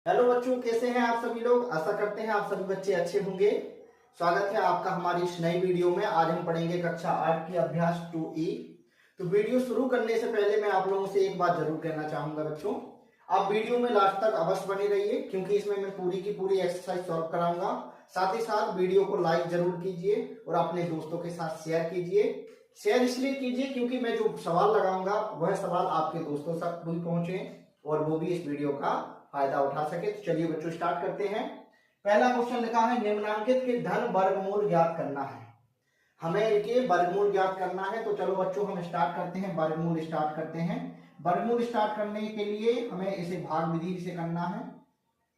Hello बच्चों, कैसे हैं आप सभी लोग। आशा करते हैं आप सभी बच्चे अच्छे होंगे। स्वागत है आपका हमारी इस नई वीडियो में। आज हम पढ़ेंगे कक्षा 8 की अभ्यास 2E। तो वीडियो शुरू करने से पहले मैं आप लोगों से एक बात जरूर कहना चाहूंगा बच्चों, आप वीडियो में लास्ट तक अवश्य बने रहिए, क्योंकि इसमें मैं पूरी की पूरी एक्सरसाइज सॉल्व कराऊंगा। साथ ही साथ वीडियो को लाइक जरूर कीजिए और अपने दोस्तों के साथ शेयर कीजिए। शेयर इसलिए कीजिए क्योंकि मैं जो सवाल लगाऊंगा वह सवाल आपके दोस्तों तक भी पहुंचे और वो भी इस वीडियो का फायदा उठा सके। तो चलिए बच्चों स्टार्ट करते हैं। पहला क्वेश्चन लिखा है, निम्नलिखित के धन वर्गमूल ज्ञात करना है। हमें इनके वर्गमूल ज्ञात करना है। तो चलो बच्चों हम स्टार्ट करते हैं, वर्गमूल स्टार्ट करते हैं। वर्गमूल स्टार्ट करने के लिए हमें इसे भाग विधि से करना है।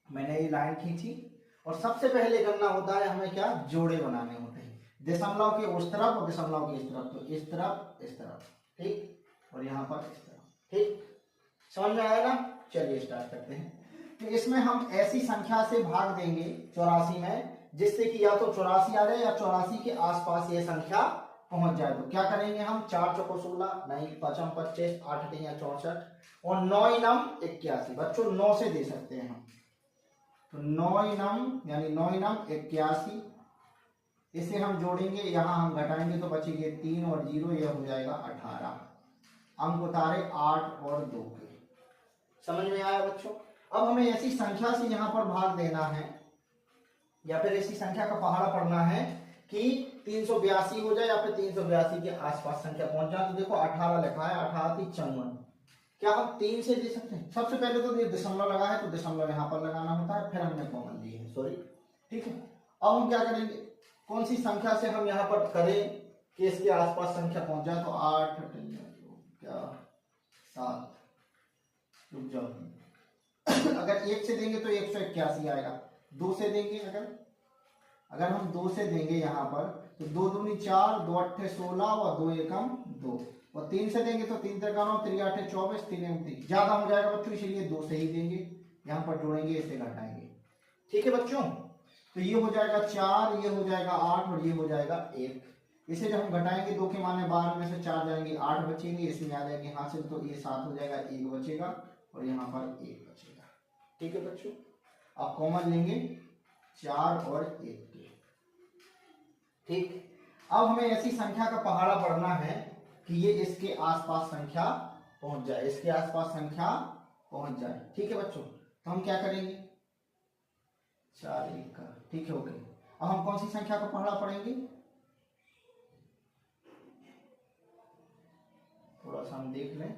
मैंने ये लाइन खींची और सबसे पहले करना होता है हमें क्या, जोड़े बनाने होते हैं। दशमलव के उस तरफ और दशमलव के इस तरफ, तो इस तरफ इस तरफ, ठीक, और यहाँ पर इस तरफ, ठीक। समझ में आया ना। चलिए स्टार्ट करते हैं। तो इसमें हम ऐसी संख्या से भाग देंगे 84 में, जिससे कि या तो 84 आ जाए या 84 के आसपास ये संख्या पहुंच जाए। तो क्या करेंगे हम, 4 चौको 16, नहीं 5 25, 8 3 64 और 9 नम 81। बच्चों 9 से दे सकते हैं हम, तो 9 नम यानी 9 नम 81। इसे हम जोड़ेंगे, यहां हम घटाएंगे तो बचेंगे 3 और 0, यह हो जाएगा 18। अंक उतारे 8 और 2 के। समझ में आया बच्चों। अब हमें ऐसी संख्या से यहां पर भाग देना है या फिर ऐसी संख्या का पहाड़ा पढ़ना है कि 382 हो जाए या फिर 382 के आसपास संख्या पहुंच जाए। तो देखो 18 लिखा है, 18 3 54। क्या हम 3 से दे सकते हैं? सबसे पहले तो ये दशमलव लगा है तो दशमलव यहां पर लगाना होता है, फिर हमने कॉमन ली है, सॉरी, ठीक है। अब हम क्या करेंगे, कौन सी संख्या से हम यहाँ पर करें कि इसके आसपास संख्या पहुंच जाए। तो 8 क्या 7, रुक जाओ। अगर 1 से देंगे तो 181 आएगा। 2 से देंगे, अगर हम 2 से देंगे यहाँ पर तो 2 दूनी 4, 2 अट्ठे 16 और 2 एकम 2। और 3 से देंगे तो 3 3 9, 3 8 24, 3 29 ज्यादा हो जाएगा बच्चों, इसीलिए 2 से ही देंगे। यहाँ पर जोड़ेंगे, इसे घटाएंगे, ठीक है बच्चों। तो ये हो जाएगा 4, ये हो जाएगा 8 और ये हो जाएगा 1। इसे जब हम घटाएंगे 2 के माने 12 में से 4 जाएंगे, 8 बचेंगे, इसमें आ जाएंगे हासिल, तो ये 7 हो जाएगा, 1 बचेगा और यहाँ पर 1 बचेगा, ठीक है बच्चों। आप कॉमन लेंगे 4 और 1 के, ठीक। अब हमें ऐसी संख्या का पहाड़ा पढ़ना है कि ये इसके आसपास संख्या पहुंच जाए, इसके आसपास संख्या पहुंच जाए, ठीक है बच्चों। तो हम क्या करेंगे, 4 1 का, ठीक है, ओके। अब हम कौन सी संख्या का पहाड़ा पढ़ेंगे, थोड़ा सा हम देख लें।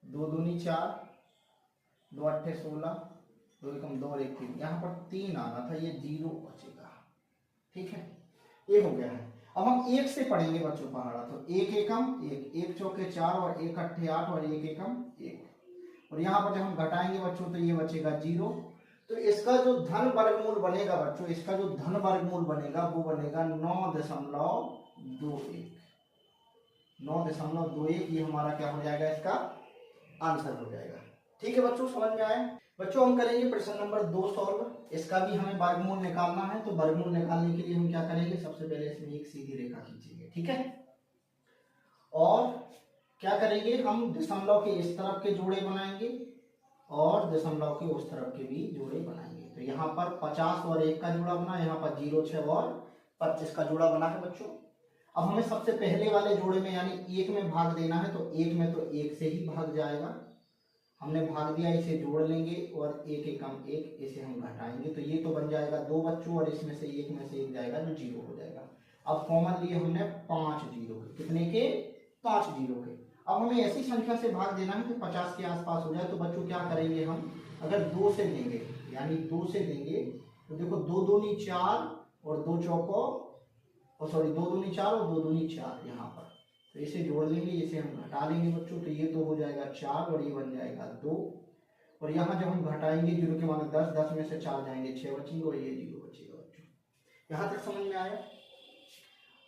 2 दूनी 4, 2 अट्ठे 16, 2 एकम 2 और 1 3, यहाँ पर 3 आना था, ये 0 बचेगा, ठीक है। ये हो गया है। अब हम 1 से पढ़ेंगे बच्चों पहाड़ा। तो 1 एकम 1, 1 चौके 4 और 1 अट्ठे 8 और 1 एकम 1। और यहाँ पर जब हम घटाएंगे बच्चों तो ये बचेगा 0। तो इसका जो धन वर्गमूल बनेगा बच्चों, इसका जो धन वर्गमूल बनेगा वो बनेगा 9.21। 9.21 ये हमारा क्या हो जाएगा, इसका आंसर हो जाएगा, ठीक है बच्चों। समझ में आया बच्चों। हम करेंगे प्रश्न नंबर 2 सॉल्व। इसका भी हमें वर्गमूल निकालना है। तो वर्गमूल निकालने के लिए हम क्या करेंगे, सबसे पहले इसमें एक सीधी रेखा खींचेंगे, ठीक है। और क्या करेंगे, हम दशमलव के इस तरफ के जोड़े बनाएंगे और दशमलव के उस तरफ के भी जोड़े बनाएंगे। तो यहाँ पर 50 और 1 का जोड़ा बना, यहाँ पर 0 6 और 25 का जोड़ा बना है बच्चों। अब हमें सबसे पहले वाले जोड़े में यानी 1 में भाग देना है। तो 1 में तो 1 से ही भाग जाएगा, हमने भाग दिया, इसे जोड़ लेंगे और 1 एकम 1, इसे हम घटाएंगे तो ये तो बन जाएगा 2 बच्चों, और इसमें से 1 में से 1 जाएगा जो 0 हो जाएगा। अब कॉमन लिए हमने 5 0 के, कितने के, 5 0 के। अब हमें ऐसी संख्या से भाग देना है कि 50 के आसपास हो जाए। तो बच्चों क्या करेंगे हम, अगर 2 से देंगे यानी 2 से देंगे तो देखो 2 दूनी 4 और 2 चौको, सॉरी 2 दूनी 4 और 2 दूनी 4 यहाँ पर। तो इसे जोड़ लेंगे, इसे हम घटा लेंगे बच्चों, तो ये तो हो जाएगा 4 और ये बन जाएगा 2। और यहाँ जब हम घटाएंगे 0 के माने 10, 10 में से 4 जाएंगे 6 बचेंगे और ये 0 बचेगा बच्चों। यहाँ तक समझ में आया।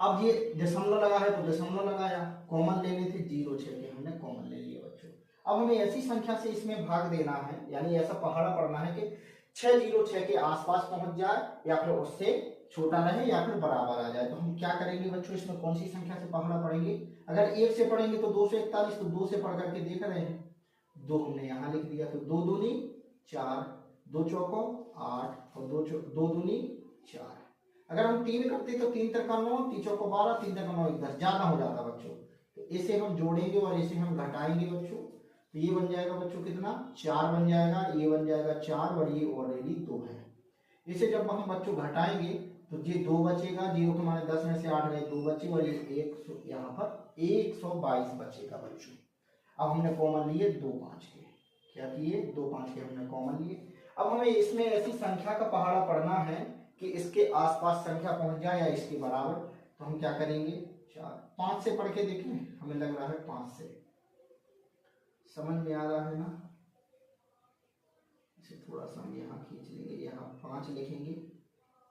अब ये दशमलव लगा है तो दशमलव लगाया, कॉमन लेने थे 0 6 के, हमने कॉमन ले लिया बच्चों। अब हमें ऐसी संख्या से इसमें भाग देना है, यानी ऐसा पहाड़ा पढ़ना है कि 606 के आसपास पहुंच जाए या फिर उससे छोटा रहे या फिर बराबर आ जाए। तो हम क्या करेंगे बच्चों, इसमें कौन सी संख्या से पहाड़ा पढ़ेंगे। अगर 1 से पढ़ेंगे तो 241, तो 2 से पढ़ करके देख रहे हैं, 2 हमने यहाँ लिख दिया। तो 2 दूनी 4, 2 चौको 8 और 2 दूनी 4। अगर हम 3 करते तो 3 तक 9, 3 चौको 12, 3 तक 9 10, ज्यादा हो जाता बच्चों। तो इसे हम जोड़ेंगे और इसे हम घटाएंगे बच्चों। तो ये बन जाएगा बच्चों कितना, 4 बन जाएगा, ये बन जाएगा 4 और ये ऑलरेडी 2 है। इसे जब हम बच्चों घटाएंगे तो ये 2 बचेगा, 0 के माने 10 में से 8 गए, 2 बचे और ये 100, यहाँ पर 122 बचेगा बच्चों। अब हमने कॉमन लिए 2 5 के, क्या किए 2 5 के हमने कॉमन लिए। अब हमें इसमें ऐसी संख्या का पहाड़ा पढ़ना है कि इसके आसपास संख्या पहुंच जाए या इसके बराबर। तो हम क्या करेंगे, 4 5 से पढ़ के देखें, हमें लग रहा है 5 से समझ में आ रहा है ना। इसे थोड़ा सा हम यहाँ खींच लेंगे, यहाँ 5 लिखेंगे,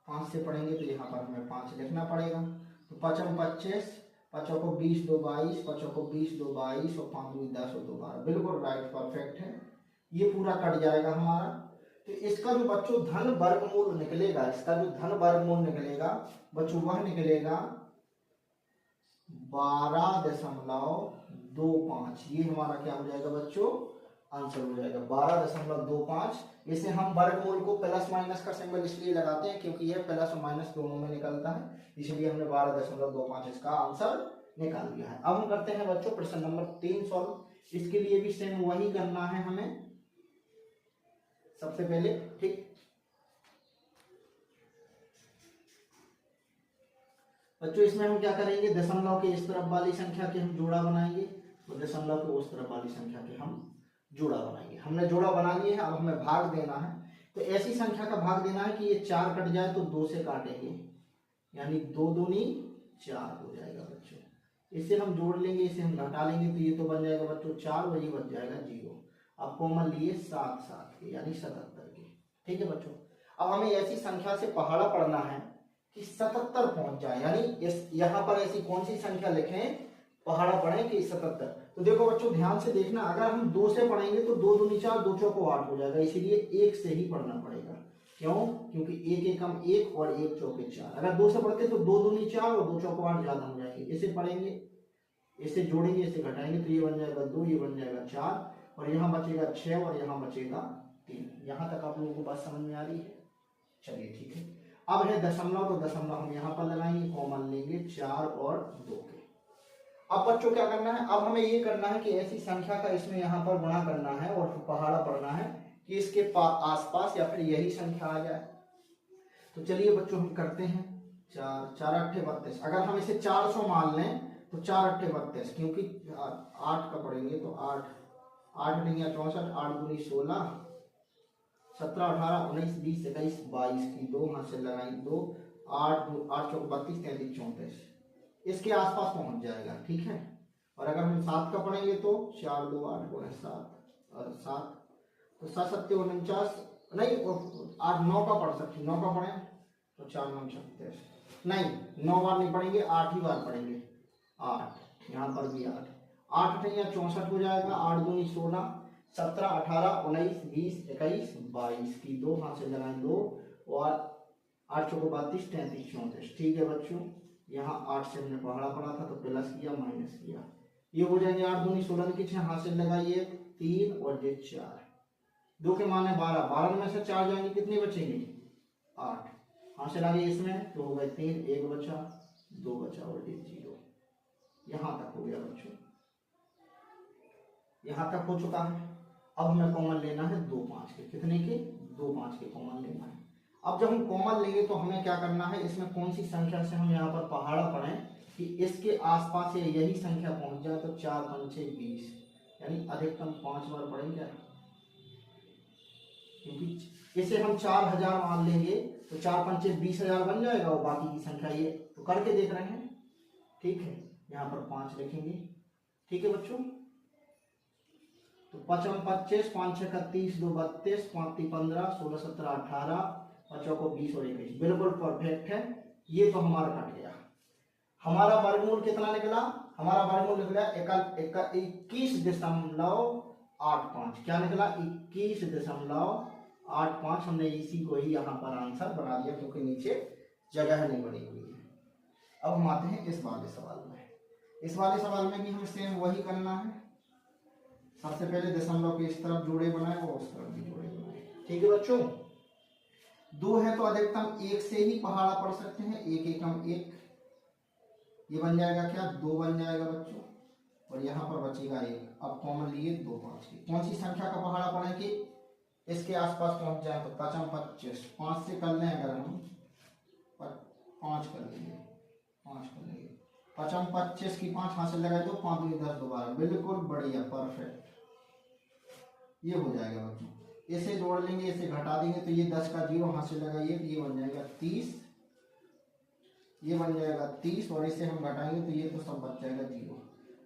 5 से पढ़ेंगे तो यहाँ पर हमें 5 लिखना पड़ेगा। तो 5 25, 5 को 20 2 22, 5 को 20 2 22 और 5 2 10 और 2 12, बिल्कुल राइट परफेक्ट है। ये पूरा कट जाएगा हमारा। तो इसका जो बच्चों धन वर्गमूल निकलेगा, इसका जो धन वर्गमूल निकलेगा बच्चों वह निकलेगा 12.25। ये हमारा क्या हो जाएगा बच्चों, आंसर हो जाएगा 12.25। इसे हम वर्गमूल को प्लस माइनस का सिंबल इसलिए लगाते हैं क्योंकि यह प्लस और माइनस दोनों में निकलता है, इसलिए हमने 12.25 इसका आंसर निकाल दिया है। अब हम करते हैं बच्चों प्रश्न नंबर 3 सॉल्व। इसके लिए भी सेम वही करना है हमें सबसे पहले, ठीक। बच्चों इसमें हम क्या करेंगे, दशमलव के इस तरफ वाली संख्या के हम जोड़ा बनाएंगे और दशमलव के उस तरफ वाली संख्या के हम जोड़ा बनाएंगे। हमने जोड़ा बना लिए है, अब हमें भाग देना है। तो ऐसी संख्या का भाग देना है कि ये 4 कट जाए तो 2 से काटेंगे, यानी 2 दूनी 4 हो जाएगा बच्चों। इसे हम जोड़ लेंगे, इसे हम घटा लेंगे तो ये तो बन जाएगा बच्चों 4 और ये बच जाएगा 0। अब कॉमन लिए 7 7 के यानी 77 के, ठीक है बच्चों। अब हमें ऐसी संख्या से पहाड़ा पढ़ना है कि 77 पहुंच जाए, यानी इस यहाँ पर ऐसी कौन सी संख्या लिखें, पहाड़ा पढ़ें कि 77। तो देखो बच्चों ध्यान से देखना, अगर हम 2 से पढ़ेंगे तो 2 दूनी 4, 2 चौको 8 हो जाएगा, इसीलिए 1 से ही पढ़ना पड़ेगा। क्यों, क्योंकि 1 एकम 1 और 1 चौके 4। अगर 2 से पढ़ते तो 2 दूनी 4 और 2 चौको 8 ज्यादा हो जाएंगे। इसे पढ़ेंगे, इसे जोड़ेंगे, इसे घटाएंगे तो ये बन जाएगा 2, ये बन जाएगा 4 और यहाँ बचेगा 6 और यहाँ बचेगा 3। यहाँ तक आप लोगों को बात समझ में आ रही है। चलिए ठीक है। अब है दशमलव, तो दशमलव हम यहाँ पर लगाएंगे, कॉमन लेंगे 4 और 2 के। अब बच्चों क्या करना है, अब हमें ये करना है कि ऐसी संख्या का इसमें यहाँ पर गुणा करना है और पहाड़ा पढ़ना है कि इसके आसपास या फिर यही संख्या आ जाए। तो चलिए बच्चों हम करते हैं। 4 4 8 32। अगर हम इसे 400 मान लें तो 4 8 32, क्योंकि 8 का पढ़ेंगे तो 8 8 नहीं 64, 8 दूनी 16, 17 18 19 20 21 22 की 2 हाथ से लगाई 2, 8 8 चौक 32 33 34 इसके आसपास पहुंच जाएगा, ठीक है। और अगर हम 7 का पढ़ेंगे तो 4 2 8 गुणे 7 और 7 तो 7 7 49 नहीं, 8 9 का पढ़ सकते, 9 का पढ़ें तो 4 9 36 नहीं, 9 बार नहीं पढ़ेंगे, 8 ही बार पढ़ेंगे। 8 यहाँ पर भी 8 8 नहीं 64 हो जाएगा, 8 दूनी 16, 17 18 19 20 21 22 की 2 हाथ से लगाएं 2 और 8 चौको 32 33 34, ठीक है बच्चों। यहाँ 8 से हमने पहाड़ा पढ़ा था तो प्लस किया माइनस किया, ये हो जाएंगे 8 दूनी 16 की 6 हाथ से लगाइए 3 और ये 4, 2 के माने 12, 12 में से 4 जाएंगे कितने बचेंगे 8, हाथ से लगे इसमें तो हो गए 3, 1 बचा 2 बचा और ये 0। यहाँ तक हो गया बच्चों, यहाँ तक हो चुका है। अब हमें कॉमन लेना है 2 5 के, कितने के 2 5 के कॉमन लेना है। अब जब हम कॉमन लेंगे तो हमें क्या करना है, इसमें कौन सी संख्या से हम यहाँ पर पहाड़ा पढ़ें कि इसके आसपास से यही संख्या पहुंच जाए। तो 4 5 6 20 यानी अधिकतम 5 बार पढ़ेंगे, क्योंकि इसे हम 4000 मान लेंगे तो 4 5 6 20,000 बन जाएगा और बाकी की संख्या ये तो करके देख रहे हैं, ठीक है। यहाँ पर 5 लिखेंगे, ठीक है बच्चों। तो 5 25 5 6 31 2 32 5 3 15 16 17 18 5 को 20 और 21, बिल्कुल परफेक्ट है। ये तो हमारा कट गया। हमारा वर्गमूल कितना निकला, हमारा वर्गमूल निकला 21.85, क्या निकला 21.85। हमने इसी को ही यहाँ पर आंसर बना दिया क्योंकि नीचे जगह नहीं बनी हुई है। अब हम आते हैं इस वाले सवाल में। इस वाले सवाल में भी हमें सेम वही करना है। सबसे पहले दशमलव के इस तरफ जोड़े बनाए और उस तरफ भी जोड़े बनाए। ठीक है बच्चों, 2 है तो अधिकतम 1 से ही पहाड़ा पढ़ सकते हैं, 1 एकम 1, ये बन जाएगा क्या 2 बन जाएगा बच्चों, और यहाँ पर बचेगा 1। अब कॉमन लिए 2 5 की कौन सी संख्या का पहाड़ा पढ़ें कि इसके आसपास पहुंच जाए, तो 5 25, 5 से कर लें अगर हम 5 कर लेंगे, 5 कर लेंगे, 5 25 की 5 हाथ से लगाए दो, 5 2 10 दोबारा, बिल्कुल बढ़िया परफेक्ट, ये हो जाएगा बच्चों। इसे जोड़ लेंगे, इसे घटा देंगे तो ये 10 का 0 हाथ से लगाइए तो ये बन जाएगा 30, ये बन जाएगा 30, और इसे हम घटाएंगे तो ये तो सब बच जाएगा 0।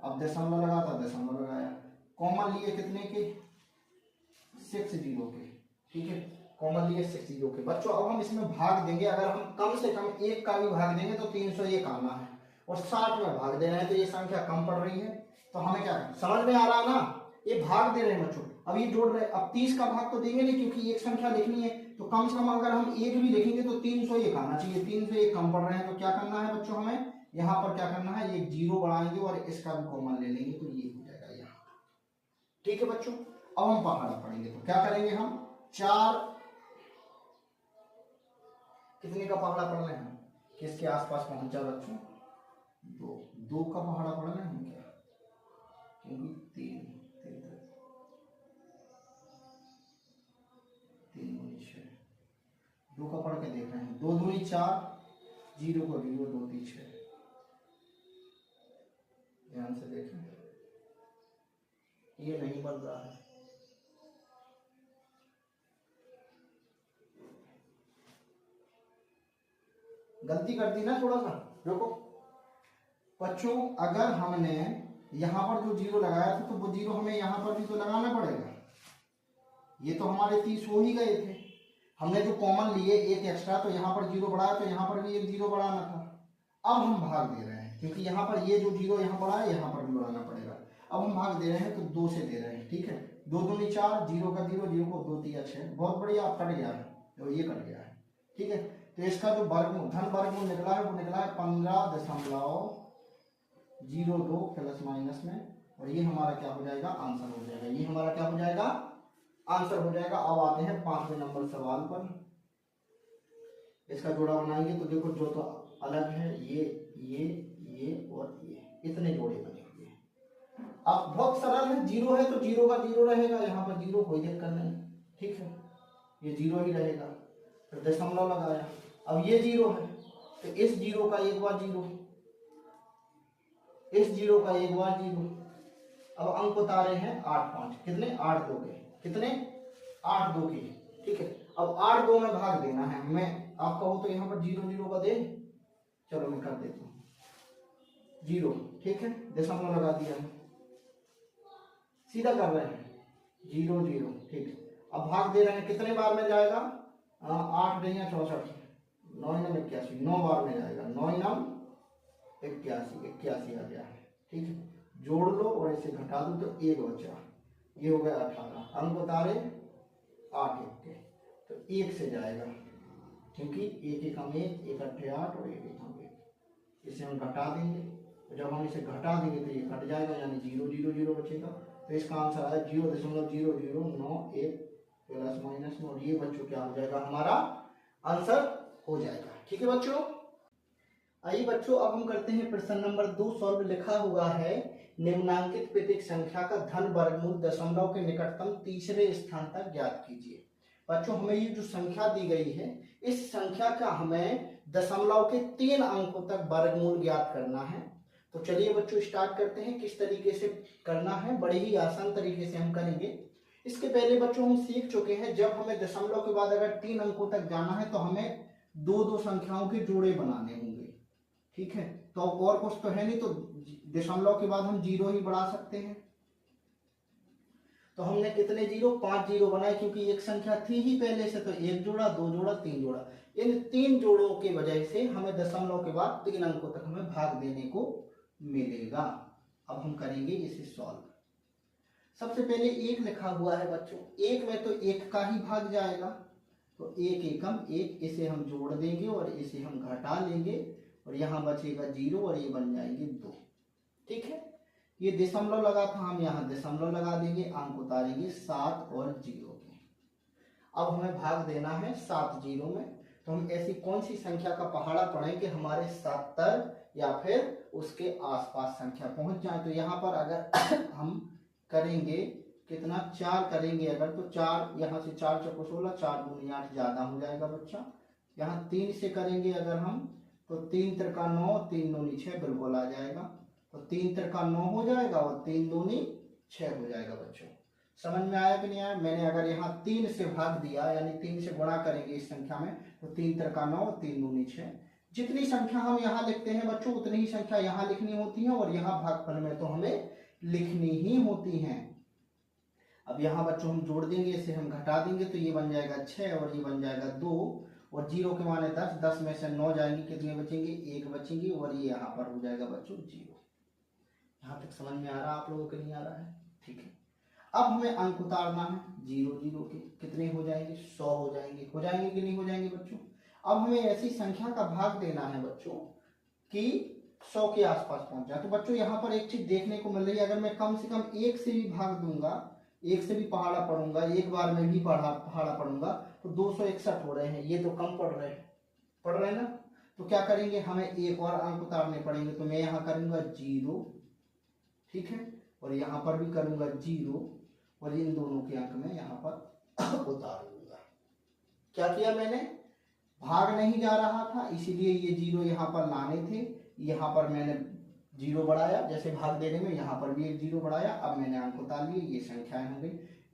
अब दशमलव लगाता, दशमलव लगाया, कॉमन लिए कितने के 6 0 के, ठीक है, कॉमन लिए 6 0 के बच्चों। अब हम इसमें भाग देंगे, अगर हम कम से कम 1 का भी भाग देंगे तो 301 आना है, और 60 में भाग दे रहे हैं तो ये संख्या कम पड़ रही है, तो हमें क्या करना, समझ में आ रहा है ना, ये भाग दे रहे हैं बच्चों, अब ये जोड़ रहे हैं। अब 30 का भाग तो देंगे नहीं क्योंकि एक संख्या लिखनी है, तो कम से कम अगर हम 1 भी लिखेंगे तो 301 आना चाहिए, 301 कम पड़ रहे हैं, तो क्या करना है बच्चों, हमें यहाँ पर क्या करना है, ये 0 बढ़ाएंगे और इसका भी कॉमन ले लेंगे तो ये हो जाएगा यहाँ, ठीक है बच्चों। अब हम पहाड़ा पढ़ेंगे तो क्या करेंगे, हम 4 कितने का पहाड़ा पढ़ना है, किसके आसपास पहुंच जा बच्चों, 2 का पहाड़ा पढ़ना है क्या, क्योंकि 3 6, 2 का पढ़ के देख रहे हैं, 2 दूनी 4, 0 को 0, 2 3 6, ध्यान से देखें, ये नहीं बन रहा है, गलती कर दी ना थोड़ा सा, देखो बच्चों, अगर हमने यहाँ पर जो 0 लगाया था तो वो 0 हमें यहाँ पर भी तो लगाना पड़ेगा, ये तो हमारे 30 हो ही गए थे, हमने जो कॉमन लिए 1 एक्स्ट्रा, तो यहाँ पर 0 बढ़ाया तो यहाँ पर भी एक 0 बढ़ाना था। अब हम भाग दे रहे हैं क्योंकि यहाँ पर ये जो 0 यहाँ बढ़ा है यहाँ पर भी बढ़ाना पड़ेगा, अब हम भाग दे रहे हैं तो 2 से दे रहे हैं, ठीक है, 2 दूनी 4, 0 का 0, 0 को 2 3 6, बहुत बढ़िया, आप कट गया है, तो ये कट गया है, ठीक है। तो इसका जो वर्गमूल धन वर्गमूल निकला है वो निकला है 15.02 प्लस माइनस में, और ये हमारा क्या हो जाएगा, आंसर हो जाएगा, ये हमारा क्या हो जाएगा, आंसर हो जाएगा। अब आते हैं 5वें नंबर सवाल पर, इसका जोड़ा बनाएंगे तो देखो जो तो अलग है, ये और ये इतने जोड़े बने हुए हैं। अब बहुत सरल है, 0 है तो 0 का 0 रहेगा, यहाँ पर 0 कोई दिक्कत नहीं, ठीक है, ये 0 ही रहेगा, फिर दशमलव लगाया, अब ये 0 है तो इस 0 का एक बार 0, इस 0 का एक बार 0। अब अंक उतारे हैं 8 5, कितने 8 2 के, कितने 8 2 के, ठीक है। अब 8 2 में भाग देना है, मैं आप कहूँ तो यहाँ पर 0 0 का दे, चलो मैं कर देता हूँ 0, ठीक है, दशमलव लगा दिया है, सीधा कर रहे हैं 0 0, ठीक है। अब भाग दे रहे हैं, कितने बार में जाएगा, 8 नहीं 64, 9 9 81, 9 बार में जाएगा, 9 9 81 आ गया है, ठीक है, जोड़ लो और इसे घटा दो तो 1 बचा, ये हो गया 18, अंक उतारे 8 1 के, तो 1 से जाएगा क्योंकि 1 1 हम 1 1 8 8 और 1 1 हम 1, इसे हम घटा देंगे, तो जब हम इसे घटा देंगे तो ये कट जाएगा, यानी 0 0 0 बचेगा, तो इसका आंसर आया 0.0091 प्लस माइनस में, और ये बच्चों क्या हो जाएगा, हमारा आंसर हो जाएगा, ठीक है बच्चों। आइए बच्चों, अब हम करते हैं प्रश्न नंबर 2 सॉल्व। लिखा हुआ है निम्नांकित प्रत्येक संख्या का धन वर्गमूल दशमलव के निकटतम तीसरे स्थान तक ज्ञात कीजिए। बच्चों हमें ये जो संख्या दी गई है, इस संख्या का हमें दशमलव के 3 अंकों तक वर्गमूल ज्ञात करना है। तो चलिए बच्चों स्टार्ट करते हैं, किस तरीके से करना है, बड़े ही आसान तरीके से हम करेंगे। इसके पहले बच्चों हम सीख चुके हैं, जब हमें दशमलव के बाद अगर 3 अंकों तक जाना है तो हमें 2 संख्याओं के जोड़े बनाने होंगे, ठीक है। तो और कुछ तो है नहीं, तो दशमलव के बाद हम 0 ही बढ़ा सकते हैं। तो हमने कितने 0, 5 0 बनाए, क्योंकि एक संख्या थी ही पहले से, तो 1 जोड़ा 2 जोड़ा 3 जोड़ा, इन 3 जोड़ों की वजह से हमें दशमलव के बाद 3 अंकों तक हमें भाग देने को मिलेगा। अब हम करेंगे इसे सॉल्व। सबसे पहले 1 लिखा हुआ है बच्चों, 1 में तो 1 का ही भाग जाएगा, तो 1 एकम 1, इसे हम जोड़ देंगे और इसे हम घटा लेंगे, और यहाँ बचेगा 0 और ये बन जाएंगे 2, ठीक है। ये दशमलव लगा था, हम यहाँ दशमलव लगा देंगे, अंक उतारेंगे 7 और 0 के। अब हमें भाग देना है 7 जीरो में। तो हम ऐसी कौन सी संख्या का पहाड़ा पढ़ें कि हमारे 70 या फिर उसके आसपास संख्या पहुंच जाए। तो यहाँ पर अगर हम करेंगे कितना 4 करेंगे अगर, तो 4 यहाँ से 4 चौको 16, 4 दूनी 8 ज्यादा हो जाएगा बच्चा। यहाँ 3 से करेंगे अगर हम, तो 3 त्रिका 9, 3 दूनी 6 बिल्कुल आ जाएगा। तो 3 त्रिका 9 हो जाएगा और 3 दूनी 6 हो जाएगा बच्चों। समझ में आया कि नहीं आया? मैंने अगर यहाँ 3 से भाग दिया, यानी 3 से गुणा करेंगे इस संख्या में, तो 3 त्रिका 9, 3 दूनी 6। जितनी संख्या हम यहाँ लिखते हैं बच्चों उतनी ही संख्या यहाँ लिखनी होती है, और यहाँ भागफल में तो हमें लिखनी ही होती है। अब यहाँ बच्चों हम जोड़ देंगे, इसे हम घटा देंगे, तो ये बन जाएगा 6 और ये बन जाएगा 2, और जीरो के माने 10, 10 में से 9 जाएंगे, कितने बचेंगे? 1 बचेंगे, और ये यहाँ पर हो जाएगा बच्चों 0। यहाँ तक समझ में आ रहा है आप लोगों को? नहीं आ रहा है? ठीक है। अब हमें अंक उतारना है 0 0 के, कितने हो जाएंगे? 100 हो जाएंगे। हो जाएंगे कि नहीं हो जाएंगे बच्चों? अब हमें ऐसी संख्या का भाग देना है बच्चों कि 100 के आसपास पहुंच जाए। तो बच्चों यहाँ पर एक चीज देखने को मिल रही है, अगर मैं कम से कम 1 से भी भाग दूंगा, 1 से भी पहाड़ा पढ़ूंगा, एक बार में भी पहाड़ा पढ़ूंगा, तो 261 हो रहे हैं। ये तो कम पढ़ रहे हैं ना? तो क्या करेंगे, हमें एक और अंक उतारने पड़ेंगे। तो मैं यहाँ करूंगा 0, ठीक है, और यहाँ पर भी करूंगा 0, और इन दोनों के अंक में यहाँ पर उतार दूंगा। क्या किया मैंने? भाग नहीं जा रहा था, इसीलिए ये 0 यहाँ पर लाने थे। यहाँ पर मैंने 0 बढ़ाया, जैसे भाग देने में यहाँ पर भी एक 0 बढ़ाया। अब मैंने अंक उतार लिए, ये संख्याएं होंगी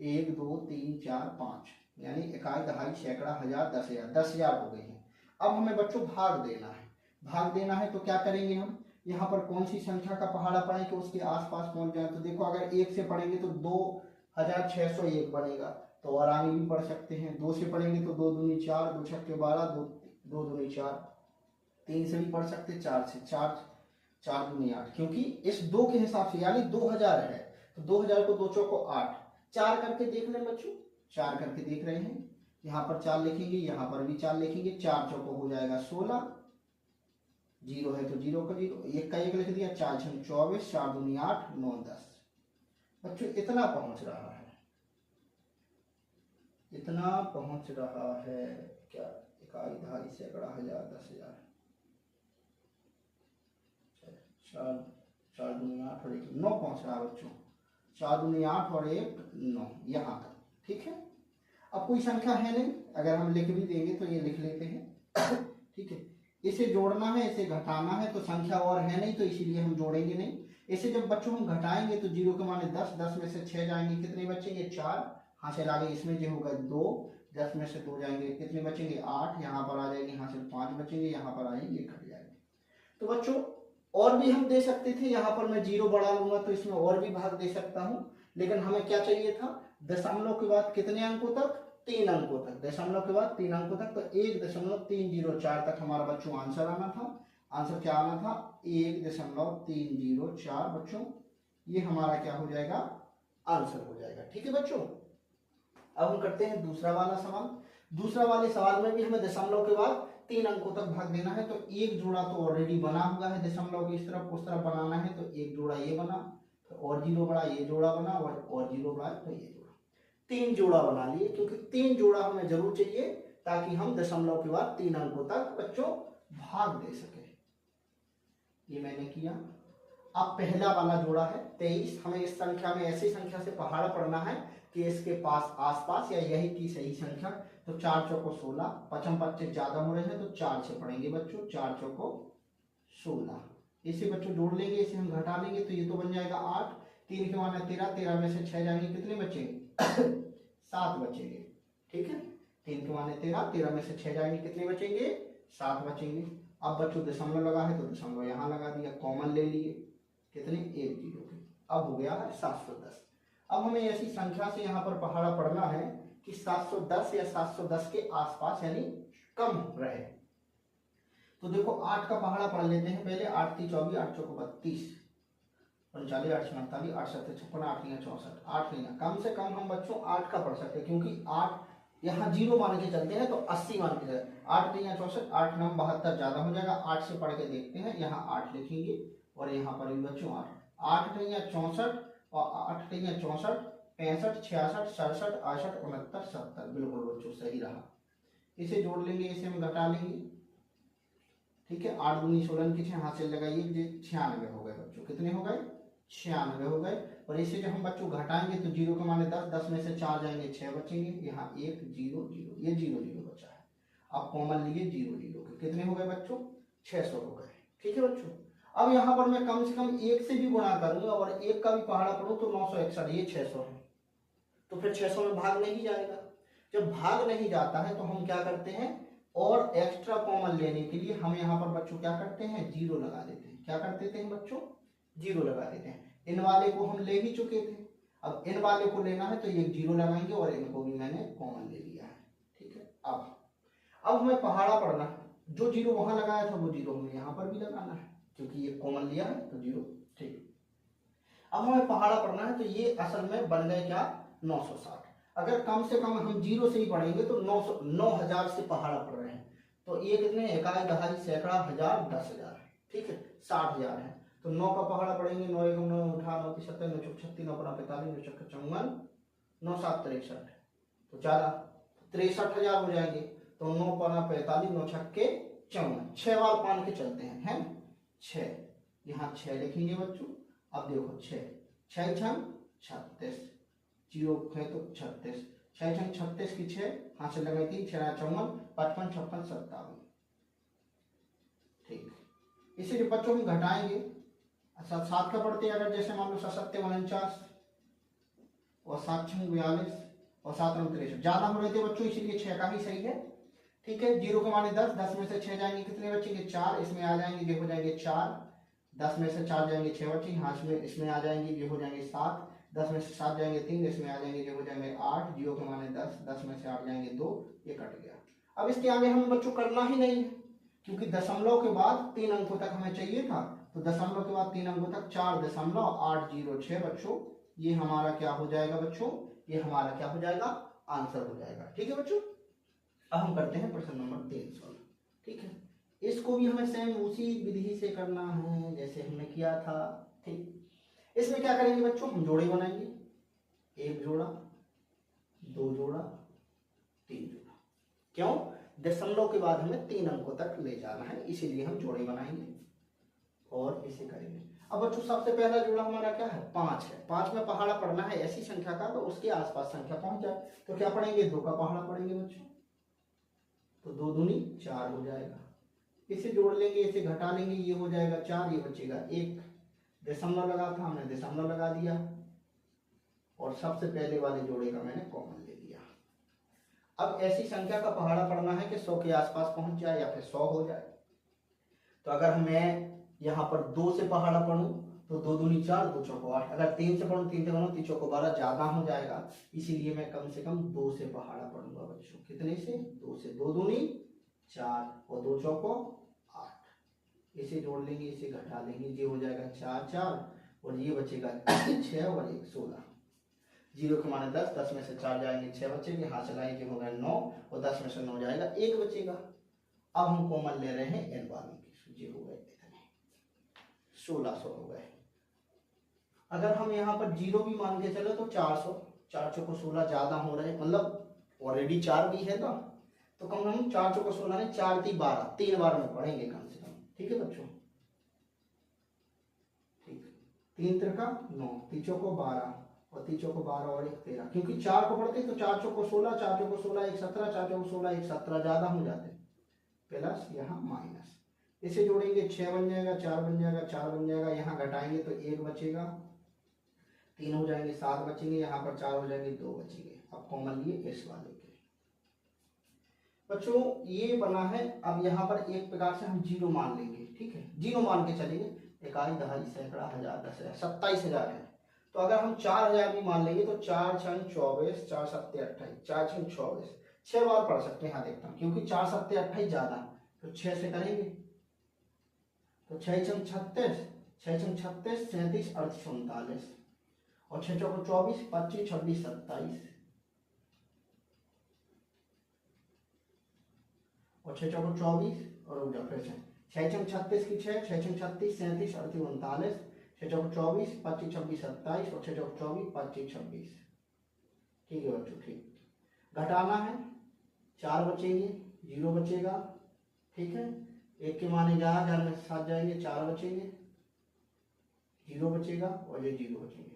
1 2 3 4 5, यानी इकाई, दहाई, सैकड़ा, हजार, 10,000, 10,000 हो गए हैं। अब हमें बच्चों भाग देना है। भाग देना है तो क्या करेंगे हम, यहाँ पर कौन सी संख्या का पहाड़ा पढ़ें कि उसके आसपास पहुंच जाए। तो देखो, अगर 1 से पढ़ेंगे तो 2601 बनेगा, तो और आगे भी पढ़ सकते हैं। 2 से पढ़ेंगे तो 2 दूनी 4, 2 छक्के 12, 2 दूनी 4। 3 से भी पढ़ सकते, 4 से 4 दूनी 8, क्योंकि इस 2 के हिसाब से यानी 2000 है, तो 2000 को 2 चौको 8। 4 करके देख लें बच्चों, 4 करके देख रहे हैं, यहाँ पर 4 लिखेंगे, यहाँ पर भी 4 लिखेंगे। 4 चौको हो जाएगा 16, 0 है तो 0 का 0, 1 का 1 लिख दिया। 4 6 24, 4 दूनी 8, 9 10। बच्चों इतना पहुंच रहा है, इतना पहुंच रहा है। क्या? इकाई, दहाई, सैकड़ा, हजार, 10,000। 4 दूनी 8 और 1 9 पहुंच रहा है बच्चों। 4 दूनी 8 और 1 9, यहाँ तक। ठीक है। अब कोई संख्या है नहीं, अगर हम लिख भी देंगे तो ये लिख लेते हैं। ठीक है, इसे जोड़ना है, इसे घटाना है, तो संख्या और है नहीं, तो इसीलिए हम जोड़ेंगे नहीं। इसे जब बच्चों हम घटाएंगे तो 0 के माने 10, 10 में से 6 जाएंगे, कितने बचेंगे? 4। हासिल आगे इसमें जो होगा 2, 10 में से 2 जाएंगे, कितने बचेंगे? 8। यहाँ पर आ जाएंगे, हासिल 5 बचेंगे, यहाँ पर आएंगे, कट जाएंगे। तो बच्चों और भी हम दे सकते थे, यहाँ पर मैं 0 बढ़ा लूंगा तो इसमें और भी भाग दे सकता हूँ, लेकिन हमें क्या चाहिए था? दशमलव के बाद कितने अंकों तक? 3 अंकों तक। दशमलव के बाद 3 अंकों तक, तो 1.304 तक हमारा बच्चों आंसर आना था। आंसर क्या आना था? 1.304 बच्चों, ये हमारा क्या हो जाएगा? आंसर हो जाएगा। ठीक है बच्चों, अब हम करते हैं दूसरा वाला सवाल। दूसरा वाले सवाल में भी हमें दशमलव के बाद 3 अंकों तक भाग देना है। तो एक जोड़ा तो ऑलरेडी बना हुआ है, दशमलव की इस तरफ उस तरफ बनाना है, तो एक जोड़ा ये बना, तो और 0 बढ़ा, ये जोड़ा बना, और 0 बढ़ा, तो ये जोड़ा, 3 जोड़ा बना लिए, क्योंकि 3 जोड़ा हमें जरूर चाहिए ताकि हम दशमलव के बाद 3 अंकों तक बच्चों भाग दे सके। ये मैंने किया। अब पहला वाला जोड़ा है 23। हमें इस संख्या में ऐसी संख्या से पहाड़ा पढ़ना है कि इसके पास आसपास या यही की सही संख्या। तो 4 चौको 16, 55 25 ज्यादा हो रहे हैं, तो 4 से पढ़ेंगे बच्चों। 4 चौको 16, इसे बच्चों जोड़ लेंगे, इसे हम घटा लेंगे, तो ये तो बन जाएगा 8। 3 के माने 13, 13 में से 6 जाएंगे, कितने बचेंगे? 7 बचेंगे। ठीक है, 3 के माने 13, 13 में से 6 जाएंगे, कितने बचेंगे? 7 बचेंगे। अब बच्चों दशमलव लगा है तो दशमलव यहाँ लगा दिया, कॉमन ले लिए, कितने? 1 0 के। अब हो गया है 710। अब हमें ऐसी संख्या से यहाँ पर पहाड़ा पढ़ना है कि 710 या 710 के आसपास यानी कम रहे। तो देखो 8 का पहाड़ा पढ़ लेते हैं पहले। 8 3 24, 8 चौको 32, 39, 8 48, 8 7 56, 8 9 64, 8 9 कम से कम हम बच्चों 8 का पढ़ सकते हैं, क्योंकि 8 यहाँ 0 मान के चलते हैं तो 80 मान के चलते हैं। 8 9 64, 8 9 72 ज्यादा हो जाएगा। 8 से पढ़ के देखते हैं, यहाँ 8 लिखेंगे और यहाँ पर भी बच्चों 8 9 64 और 8 9 64 65, 66, 67, 68, 69, 70। बिल्कुल बच्चों सही रहा। इसे जोड़ लेंगे, इसे हम घटा लेंगे। ठीक है, 8 दूनी 16 की 6 हाथ से लगाइए, 96 हो गए बच्चों। कितने हो गए? 96 हो गए। और इसे जब हम बच्चों घटाएंगे तो 0 के माने 10, 10 में से 4 जाएंगे 6 बचेंगे। यहाँ 1 0 0, ये 0 0 बचा है। आप कॉमन लिए 0 0 के। कितने हो गए बच्चों? 600 हो गए। ठीक है बच्चों, अब यहाँ पर मैं कम से कम 1 से भी गुणा करूंगा और 1 का भी पहाड़ा पढ़ूं तो 961, ये 600 है। तो फिर 600 में भाग नहीं जाएगा। जब भाग नहीं जाता है तो हम क्या करते हैं, और एक्स्ट्रा कॉमन लेने के लिए हम यहाँ पर बच्चों क्या करते हैं, 0 लगा देते हैं। क्या कर देते हैं बच्चों? 0 लगा देते हैं। इन वाले को हम ले ही चुके थे, अब इन वाले को लेना है तो ये 0 लगाएंगे और इनको भी मैंने कॉमन ले लिया है। ठीक है, अब हमें पहाड़ा पढ़ना है। जो 0 वहां लगाया था वो 0 हमें यहाँ पर भी लगाना है, क्योंकि ये कॉमन लिया है तो 0। ठीक, अब हमें पहाड़ा पढ़ना है तो ये असल में बन गए क्या, 960। अगर कम से कम हम 0 से ही पढ़ेंगे तो 9000 से पहाड़ा पढ़ रहे हैं। तो ये कितने, इकाई, दहाई, सैकड़ा, हजार, 10,000। ठीक है, 60,000 है। तो 9 का पहाड़ा पढ़ेंगे, 9 1 9 18 9 70 9 36 9 45 9 54 9 7 63, तो ज़्यादा 63,000 हो जाएंगे। तो 9 पाना 45 9 छक्के 54, 6 बार पान के चलते हैं 6। यहाँ 6 लिखेंगे बच्चों। अब देखो 6 6 छंग 36, 0 है तो 36, 6 छंग 36 की 6 हाथ से लगाई थी, 6 54 55 56 57। ठीक, इसे जो बच्चों हम घटाएंगे, अच्छा 7 का पढ़ते हैं अगर, जैसे मान लो 7 49 और 7 छंग 42 और 7 रंग 63, ज्यादा हो रहे थे बच्चों इसलिए 6 का ही सही है। ठीक है, 0 के माने 10, 10 में से 6 जाएंगे, कितने बचेंगे 4, इसमें आ जाएंगे, ये हो जाएंगे 4, 10 में से 4 जाएंगे 6 बचेंगे, हाथ में इसमें आ जाएंगे, ये हो जाएंगे 7, 10 में से 7 जाएंगे 3, इसमें आ जाएंगे, ये हो जाएंगे 8, 0 के माने 10, 10 में से 8 जाएंगे 2, ये कट गया। अब इसके आगे हमें बच्चों करना ही नहीं है, क्योंकि दशमलव के बाद 3 अंकों तक हमें चाहिए था। तो दशमलव के बाद 3 अंकों तक 4.806 बच्चों, ये हमारा क्या हो जाएगा बच्चों, ये हमारा क्या हो जाएगा, आंसर हो जाएगा। ठीक है बच्चों, अब हम करते हैं प्रश्न नंबर 3 सॉल्व। ठीक है, इसको भी हमें सेम उसी विधि से करना है जैसे हमने किया था। ठीक, इसमें क्या करेंगे बच्चों, हम जोड़े बनाएंगे, 1 जोड़ा 2 जोड़ा 3 जोड़ा। क्यों, दशमलव के बाद हमें 3 अंकों तक ले जाना है, इसीलिए हम जोड़े बनाएंगे और इसे करेंगे। अब बच्चों सबसे पहला जोड़ा हमारा क्या है, 5 है। 5 में पहाड़ा पढ़ना है ऐसी संख्या का तो उसके आसपास संख्या पहुंच जाए, तो क्या पढ़ेंगे, 2 का पहाड़ा पढ़ेंगे बच्चों, तो 2 दूनी 4 हो जाएगा। इसे जोड़ लेंगे, इसे घटा लेंगे, ये हो जाएगा 4, ये बचेगा 1, दशमलव लगा था हमने दशमलव लगा दिया और सबसे पहले वाले जोड़े का मैंने कॉमन ले लिया। अब ऐसी संख्या का पहाड़ा पढ़ना है कि 100 के आसपास पहुंच जाए या फिर 100 हो जाए। तो अगर मैं यहाँ पर 2 से पहाड़ा पढ़ूं तो 2 दूनी 4, 2 चौको 8। अगर 3 से पढ़ूं, 3 से पढ़ूं 3 चौको 12, ज्यादा हो जाएगा, इसीलिए मैं कम से कम 2 से पहाड़ा पढ़ूंगा बच्चों। कितने से, 2 से। 2 दूनी 4 और 2 चौको 8। इसे जोड़ लेंगे, इसे घटा लेंगे, ये हो जाएगा 4 4 और ये बचेगा 6 और 1 16। 0 के माने 10, 10 में से 4 जाएंगे 6 बचेंगे, हाथ चलाएंगे होगा 9 और 10 में से 9 जाएगा 1 बचेगा। अब हम कॉमन ले रहे हैं n वालों की, ये हो गए इतने 1600 हो गए। अगर हम यहाँ पर 0 भी मान के चले तो 400, 4 चौको 16 ज्यादा हो रहे, मतलब ऑलरेडी 4 भी है ना, तो कम हम 4 चौको 16 नहीं, 4 3 12, 3 बार में पढ़ेंगे कम से कम। ठीक है बच्चों, ठीक, 3 त्रिका 9, 3 चौको 12 और 3 चौको 12 और 1 13, क्योंकि 4 को पढ़ते तो 4 चौको 16, 4 चौको 16 1 17, 4 चौको 16 1 17 ज्यादा हो जाते, प्लस यहाँ माइनस। इसे जोड़ेंगे 6 बन जाएगा, 4 बन जाएगा, 4 बन जाएगा, यहाँ घटाएंगे तो 1 बचेगा, 3 हो जाएंगे, 7 बचेंगे, यहाँ पर 4 हो जाएंगे, 2 बचेंगे। अब कॉमन लिए इस वाले के बच्चों, ये बना है। अब यहाँ पर एक प्रकार से हम 0 मान लेंगे। ठीक है, 0 मान के चलेंगे, इकाई दहाई सैकड़ा हजार 10,000 27,000 है। तो अगर हम 4000 भी मान लेंगे तो 4 छंग 24, 4 7 28, 4 छंग 24, 6 बार पढ़ सकते हैं। यहाँ देखता हूँ क्योंकि 4 7 28 ज्यादा, तो 6 से करेंगे तो 6 छंग 36, 6 छंग 36 37 38 39 और 6 चौको 24 25 26 27 और 6 चौको 24 और फिर 6 छंग 36 की 6 6 छंग 36 37 38 39, 6 चौको 24 25 26 27 और 6 चौको 24 25 26। ठीक है बच्चों, ठीक। घटाना है, 4 बचेंगे, 0 बचेगा, ठीक है। 1 के माने 11, 11 में 7 जाएंगे, 4 बचेंगे, 0 बचेगा और ये 0 बचेंगे।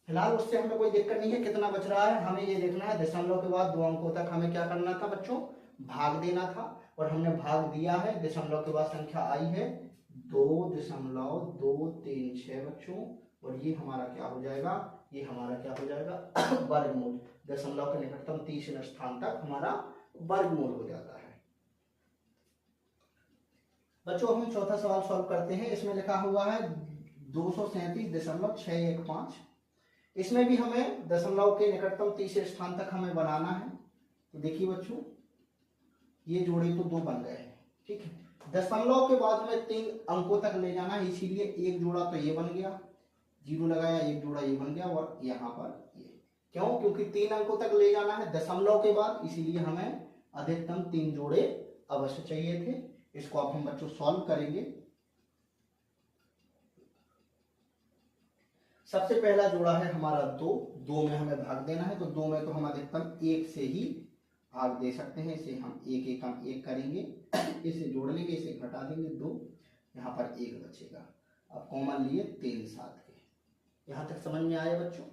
फिलहाल उससे हमें कोई दिक्कत नहीं है, कितना बच रहा है हमें ये देखना है। दशमलव के बाद 2 अंकों तक हमें क्या करना था बच्चों, भाग देना था, और हमने भाग दिया है। दशमलव के बाद संख्या आई है 2.236 बच्चों, और ये हमारा क्या हो जाएगा, ये हमारा क्या हो जाएगा वर्गमूल। दशमलव के निकटतम 30 स्थान तक हमारा वर्गमूल हो जाता है। बच्चों हम चौथा सवाल सॉल्व करते हैं। इसमें लिखा हुआ है 237.615। इसमें भी हमें दशमलव के निकटतम 30 स्थान तक हमें बनाना है। तो देखिए बच्चों, ये जोड़े तो 2 बन गए हैं, ठीक है। दशमलव के बाद में 3 अंकों तक ले जाना है, इसीलिए एक जोड़ा तो ये बन गया, 0 लगाया, एक जोड़ा ये बन गया, और यहाँ पर ये क्यों, क्योंकि 3 अंकों तक ले जाना है दशमलव के बाद, इसीलिए हमें अधिकतम 3 जोड़े अवश्य चाहिए थे। इसको अब हम बच्चों सॉल्व करेंगे। सबसे पहला जोड़ा है हमारा 2 में हमें भाग देना है, तो 2 में तो हम अधिकतम 1 से ही भाग दे सकते हैं। इसे हम 1 1 हम 1 करेंगे, इसे जोड़ लेंगे, इसे घटा देंगे, 2 यहाँ पर 1 बचेगा। अब कॉमन लिए 3 साथ के। यहाँ तक समझ में आया बच्चों।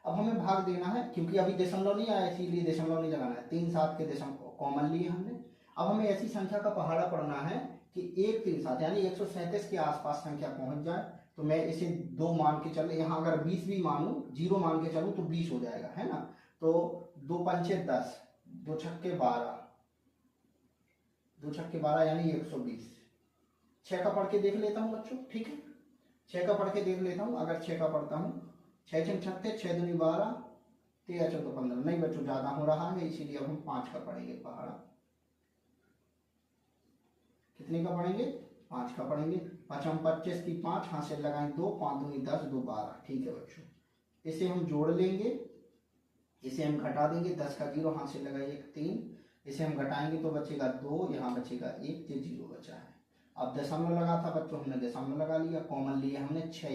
अब हमें भाग देना है, क्योंकि अभी दशमलव नहीं आया, इसीलिए दशमलव नहीं लगाना है। 3 साथ के दशमलव कॉमन लिए हमने। अब हमें ऐसी संख्या का पहाड़ा पढ़ना है कि 1 3 7 यानी 137 के आसपास संख्या पहुंच जाए। तो मैं इसे 2 मान के चले, यहाँ अगर 20 भी मानूं, 0 मान के चलूं तो 20 हो जाएगा, है ना। तो 2 पंचे 10, 2 छक्के 12, 2 छक्के 12 यानी 120। 6 का पढ़ के देख लेता हूँ बच्चों, ठीक है। 6 का पढ़ के देख लेता हूँ। अगर 6 का पढ़ता हूँ, 6 6 36, 6 दूनी 12, 13 14 15। नहीं बच्चों, ज्यादा हो रहा है, इसीलिए अब हम 5 का पढ़ेंगे पहाड़ा। कितने का पढ़ेंगे, 5 का पढ़ेंगे। 5 हम 25 की 5, हाथ से लगाएंगे 2, 5 दूनी 10, 2 12, ठीक है बच्चों। इसे हम जोड़ लेंगे, इसे हम घटा देंगे, 10 का 0, हाथ से लगाइए 3, इसे हम घटाएंगे तो बचेगा 2, यहाँ बचेगा 1, ये 0 बचा है। अब दशमलव लगा था बच्चों, हमने दशमलव लगा लिया, कॉमन लिए हमने 6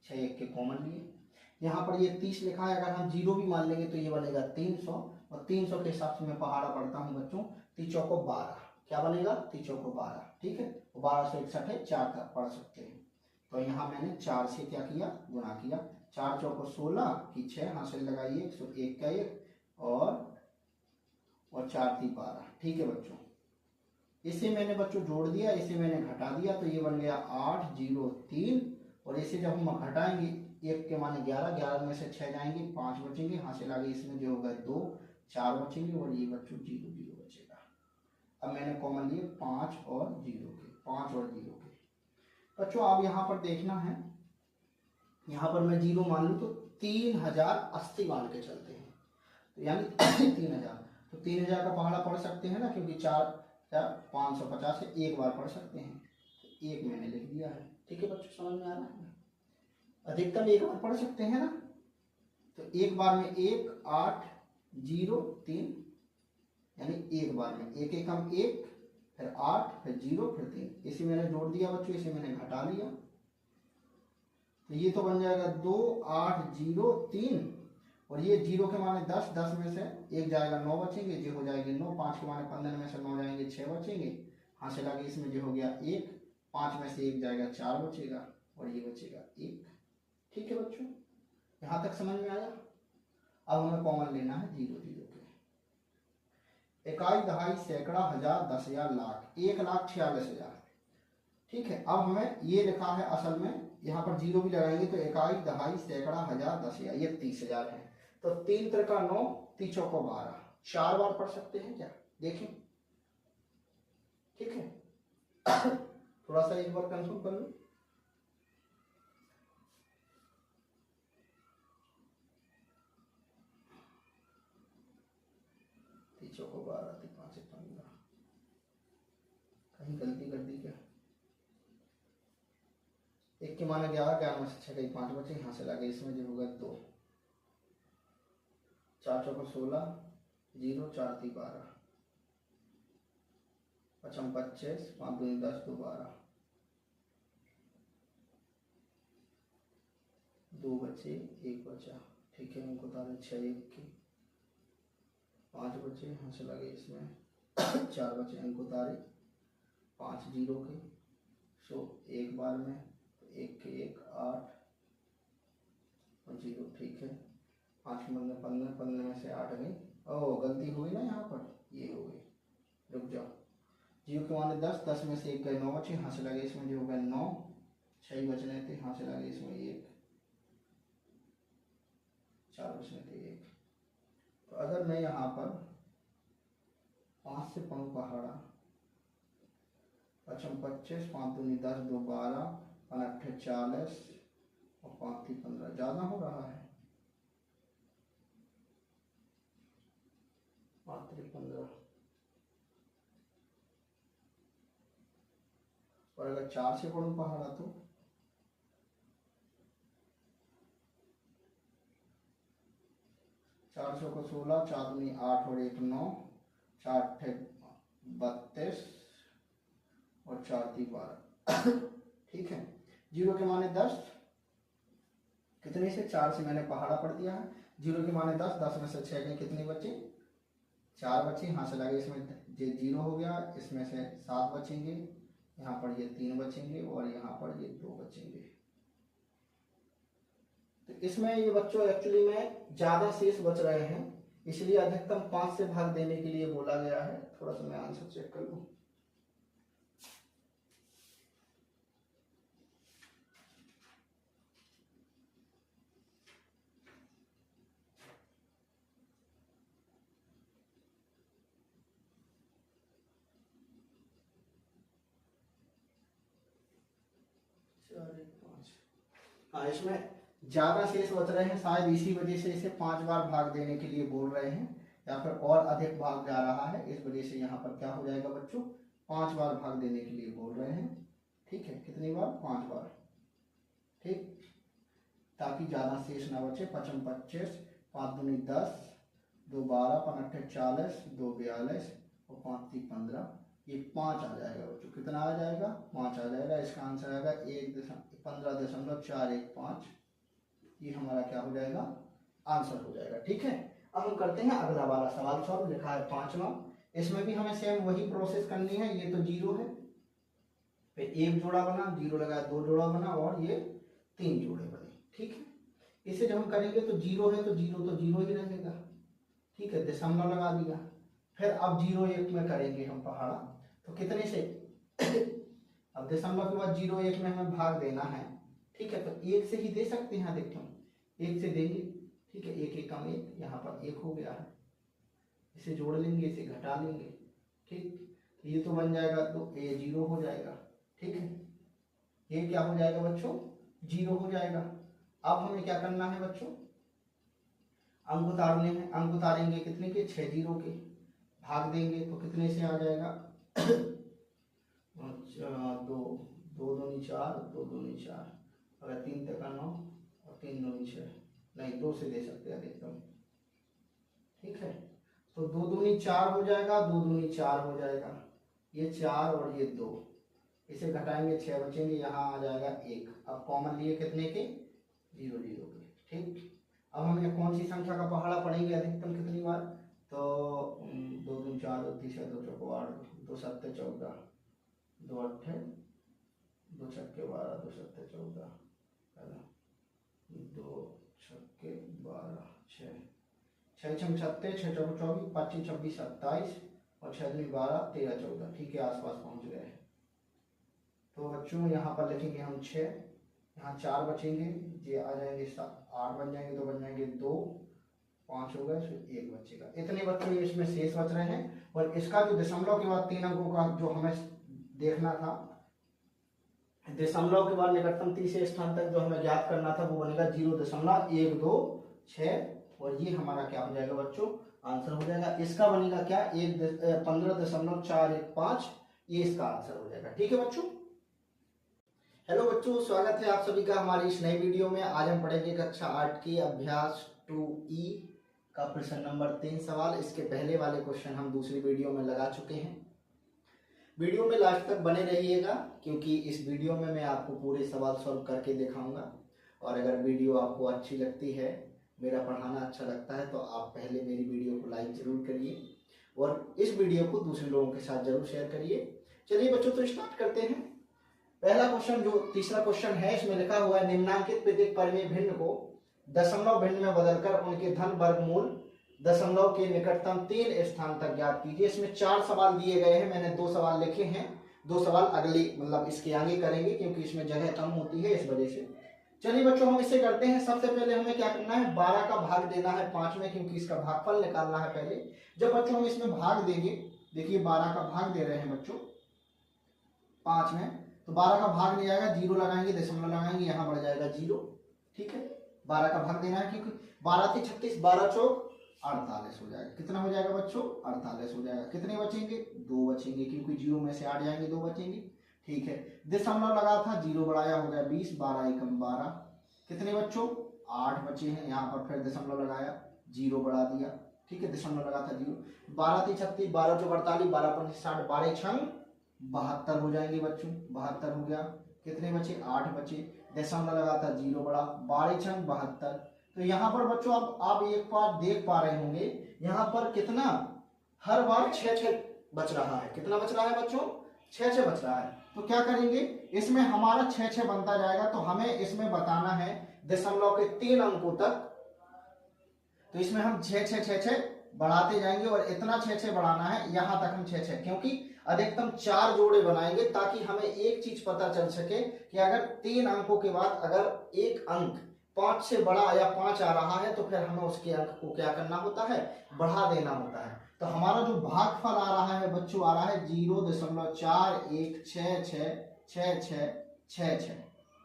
1 के कॉमन लिए। यहाँ पर ये 30 लिखा है, अगर हम 0 भी मान लेंगे तो ये बनेगा 300, और 300 के हिसाब से मैं पहाड़ा पढ़ता हूँ बच्चों। 3 चौको 12, क्या बनेगा, 3 चौको 12, ठीक है। 12 से 61 है, 4 तक पढ़ सकते हैं। तो यहाँ मैंने 4 से क्या किया, गुणा किया। 4 चौको 16 की 6, हाथ से लगाइए 101 का 1, और 4 3 12, ठीक है बच्चों। इसे मैंने बच्चों जोड़ दिया, इसे मैंने घटा दिया, तो ये बन गया 8 0 3, और इसे जब हम घटाएंगे 1 के माने 11, 11 में से 6 जाएंगे, 5 बचेंगे, हासिल आगे इसमें जो होगा 2 4 बचेंगे, और ये बच्चों 0 0 बचेगा। अब मैंने कॉमन लिए 5 और 0 के, 5 और 0 के। बच्चों आप यहाँ पर देखना है, यहाँ पर मैं 0 मान लूँ तो 3080 मान के चलते हैं, तो यानी 3000, तो 3000 का पहाड़ा पढ़ सकते हैं ना, क्योंकि 4 550 से एक बार पढ़ सकते हैं। तो 1 मैंने लिख दिया है, ठीक है बच्चों, समझ में आ रहा है। अधिकतम एक बार पढ़ सकते हैं ना, तो एक बार में 1 8 0 3, यानी एक बार में 1 1 हम 1, फिर 8, फिर 0, फिर 3। इसे मैंने जोड़ दिया बच्चों, इसे मैंने घटा लिया, तो ये तो बन जाएगा 2 8 0 3, और ये 0 के माने 10, 10 में से 1 जाएगा 9 बचेंगे, ये हो जाएगी 9। 5 के माने 15 में से 9 जाएंगे 6 बचेंगे, हासिल आगे इसमें जो हो गया 1, 5 में से 1 जाएगा 4 बचेगा, और ये बचेगा 1, ठीक है बच्चों। यहाँ तक समझ में आया। अब हमें कॉमन लेना है 0 0 के। इकाई दहाई सैकड़ा हजार 10,000 लाख, 1,46,000, ठीक है। अब हमें ये लिखा है, असल में यहाँ पर 0 भी लगाएंगे तो इकाई दहाई सैकड़ा हजार 10,000, ये 30,000 है। तो 3 3 9, 3 चौको 12, 4 बार पढ़ सकते हैं क्या, देखें, ठीक है। थोड़ा सा एक बार कंफर्म कर लो। चौको 12, 5 15, कहीं गलती कर दी क्या। 1 के माने 11, 11 में से 6 गई, 5 बचे, यहाँ से लगे इसमें जो होगा 2, 4 चौको 16 0 4 3 12, 5 25, 5 2 10 2 12, 2 बचे 1 बचा, ठीक है, अंक उतारे 6 1 के, 5 बचे, यहाँ से लगे इसमें 4 बचे, अंक उतारे 5 0 के, सो एक बार में 1 के 1 8 और 0, ठीक है। 5 15 15 15 में से 8 गई, ओह गलती हुई ना यहाँ पर, ये हो गई, रुक जाओ। 0 के माने 10, 10 में से 1 गए 9 बचे, यहाँ से लगे इसमें जो हो गया 9, 6 बचने थे, यहाँ से लगे इसमें 1, 4 बचने थे 1। तो अगर मैं यहाँ पर 5 से पढ़ूँ पहाड़ा, 5 25, 5 दूनी 10, 2 12, 5 8 40 और 5 3 15, ज़्यादा हो रहा है, 5 3 15। और अगर 4 से पढ़ूँ पहाड़ा तो 400 को 16, 4 दूनी 8 और 1 9, 4 8 32 और 4 3 12। ठीक है। 0 के माने 10, कितने से 4 से मैंने पहाड़ा पढ़ दिया है। 0 के माने 10, 10 में से 6 गए, कितने बचे 4 बचे, यहाँ से लगे इसमें ये 0 हो गया, इसमें से 7 बचेंगे, यहाँ पर ये 3 बचेंगे और यहाँ पर ये 2 बचेंगे। तो इसमें ये बच्चों एक्चुअली में ज़्यादा शेष बच रहे हैं, इसलिए अधिकतम 5 से भाग देने के लिए बोला गया है। थोड़ा सा मैं आंसर चेक कर लूँ। हाँ, इसमें ज्यादा शेष बच रहे हैं, शायद इसी वजह से इसे 5 बार भाग देने के लिए बोल रहे हैं, या फिर और अधिक भाग जा रहा है, इस वजह से यहाँ पर क्या हो जाएगा बच्चों, 5 बार भाग देने के लिए बोल रहे हैं। ठीक है, कितनी बार, 5 बार। ठीक, ताकि ज्यादा शेष ना बचे। 5 25, 5 दूनी 10, 2 12, 5 8 40, 2 42 और 5 3 15, ये 5 आ जाएगा बच्चों। कितना आ जाएगा, 5 आ जाएगा। इसका आंसर आएगा 15.415। ये हमारा क्या हो जाएगा, आंसर हो जाएगा। ठीक है, अब हम करते हैं अगला वाला सवाल सॉल्व। लिखा है 5वां, इसमें भी हमें सेम वही प्रोसेस करनी है। ये तो 0 है, फिर 1 जोड़ा बना, 0 लगाया, 2 जोड़ा बना और ये 3 जोड़े बने। ठीक है, इसे जब हम करेंगे तो 0 है तो 0 ही रहेगा। ठीक है, दशमलव लगा दिया। फिर अब 0 1 में करेंगे हम पहाड़ा, तो कितने से अब दशमलव के बाद 0 1 में हमें भाग देना है। ठीक है, तो 1 से ही दे सकते हैं, देखो 1 से देंगे। ठीक है, 1 1 कम 1, यहाँ पर 1 हो गया है, इसे जोड़ लेंगे, इसे घटा लेंगे। ठीक, ये तो बन जाएगा, तो ये 0 हो जाएगा। ठीक है, ये क्या हो जाएगा बच्चों, 0 हो जाएगा। अब हमें क्या करना है बच्चों, अंक उतारने हैं। अंक उतारेंगे कितने के, 6 0 के, भाग देंगे तो कितने से आ जाएगा 2 2 दूनी 4, 2 दूनी 4, अगर 3 तक 9 और 3 दूनी 6, नहीं 2 से दे सकते हैं अधिकतम। ठीक है, तो 2 दूनी 4 हो जाएगा, 2 दूनी 4 हो जाएगा, ये 4 और ये 2, इसे घटाएंगे 6 बचेंगे, यहाँ आ जाएगा 1। अब कॉमन लिए कितने के, 0 0 के। ठीक, अब हमें कौन सी संख्या का पहाड़ा पढ़ेंगे अधिकतम कितनी बार, तो 2 दूनी 4, 2 3 6, 2 चौको 8, 2 7 14, 2 8 2 छक्के 12, 2 7 14, 2 छक्के 12, 6 6 6 36, 6 चौको 24, 25 26 27 और 6 दूनी 12, 13 14। ठीक है, आसपास पहुंच गए। तो बच्चों यहाँ पर लिखेंगे हम 6, यहाँ 4 बचेंगे, ये आ जाएंगे 8 बन जाएंगे, तो बन जाएंगे 2, 5 हो गए, फिर 1 बचेगा। इतने बच्चों इसमें शेष बच रहे हैं। और इसका जो दशमलव के बाद 3 अंकों का जो हमें देखना था, दशमलव के बाद निकटतम तीसरे स्थान तक जो हमें ज्ञात करना था, वो बनेगा 0.126, और ये हमारा क्या हो जाएगा बच्चों, आंसर हो जाएगा। इसका बनेगा क्या, 15.415, ये इसका आंसर हो जाएगा। ठीक है बच्चों। हेलो बच्चों, स्वागत है आप सभी का हमारी इस नई वीडियो में। आज हम पढ़ेंगे कक्षा 8 की अभ्यास 2E का प्रश्न नंबर 3 सवाल। इसके पहले वाले क्वेश्चन हम दूसरी वीडियो में लगा चुके हैं। वीडियो में लास्ट तक बने रहिएगा, क्योंकि इस वीडियो में मैं आपको पूरे सवाल सॉल्व करके दिखाऊंगा। और अगर वीडियो आपको अच्छी लगती है मेरा पढ़ाना अच्छा लगता है तो आप पहले मेरी वीडियो को लाइक जरूर करिए और इस वीडियो को दूसरे लोगों के साथ जरूर शेयर करिए। चलिए बच्चों, तो स्टार्ट करते हैं। पहला क्वेश्चन, जो तीसरा क्वेश्चन है, इसमें लिखा हुआ है निम्नांकित प्रत्येक परिमेय भिन्न को दशमलव भिन्न में बदलकर उनके धन वर्गमूल दशमलव के निकटतम 3 स्थान तक ज्ञात कीजिए। इसमें 4 सवाल दिए गए हैं, मैंने 2 सवाल लिखे हैं, 2 सवाल अगले मतलब इसके आगे करेंगे क्योंकि इसमें जगह कम होती है इस वजह से। चलिए बच्चों, हम इसे करते हैं। सबसे पहले हमें क्या करना है, 12 का भाग देना है 5 में, क्योंकि इसका भागफल निकालना है पहले। जब बच्चों हम इसमें भाग देंगे, देखिए 12 का भाग दे रहे हैं बच्चों 5 में, तो 12 का भाग नहीं आएगा, 0 लगाएंगे, दशमलव लगाएंगे, यहाँ बढ़ जाएगा 0। ठीक है, 12 का भाग देना है क्योंकि 12 से 36, 12 चौक 48 हो जाएगा। कितना हो जाएगा बच्चों, 48 हो जाएगा। कितने बचेंगे, 2 बचेंगे, क्योंकि 0 में से 8 जाएंगे, 2 बचेंगे। ठीक है, दशमलव लगा था, 0 बढ़ाया, हो गया 20, 12 एकम 12। कितने बच्चों, 8 बचे हैं। यहाँ पर फिर दशमलव लगाया, 0 बढ़ा दिया। ठीक है, दशमलव लगा था 0। 12 से 36, 12 चौक 48, 12 पंच 60, 12 छंग 72 हो जाएंगे बच्चों, 72 हो गया। कितने बचे, 8 बचे, दशमलव लगा था, 0 बढ़ा, 12 छंग 72। तो यहाँ पर बच्चों अब आप एक बार देख पा रहे होंगे, यहाँ पर कितना हर बार 6 बच रहा है। कितना बच रहा है बच्चों, 6 बच रहा है। तो क्या करेंगे, इसमें हमारा 6 बनता जाएगा, तो हमें इसमें बताना है दशमलव के 3 अंकों तक। तो इसमें हम 6 बढ़ाते जाएंगे और इतना 6 बढ़ाना है, यहां तक हम 6, क्योंकि अधिकतम 4 जोड़े बनाएंगे ताकि हमें एक चीज पता चल सके कि अगर 3 अंकों के बाद अगर एक अंक 5 से बड़ा या 5 आ रहा है तो फिर हमें उसके अंक को क्या करना होता है, बढ़ा देना होता है। तो हमारा जो भागफल आ रहा है बच्चों, आ रहा है 0.416666,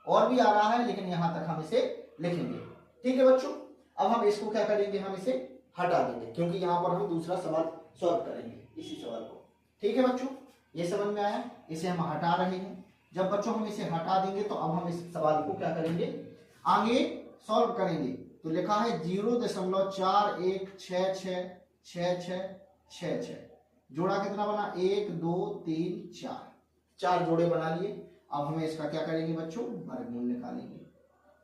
और भी आ रहा है, लेकिन यहां तक हम इसे लिखेंगे। ठीक है बच्चों, अब हम इसको क्या करेंगे, हम इसे हटा देंगे, क्योंकि यहाँ पर हम दूसरा सवाल सॉल्व करेंगे इसी सवाल को। ठीक है बच्चों, ये समझ में आया, इसे हम हटा रहे हैं। जब बच्चों हम इसे हटा देंगे तो अब हम इस सवाल को क्या करेंगे, आगे सॉल्व करेंगे। तो लिखा है 0.41666666, जोड़ा कितना बना, 1 2 3 4 जोड़े बना लिए। अब हमें इसका क्या करेंगे बच्चों, वर्गमूल निकालेंगे।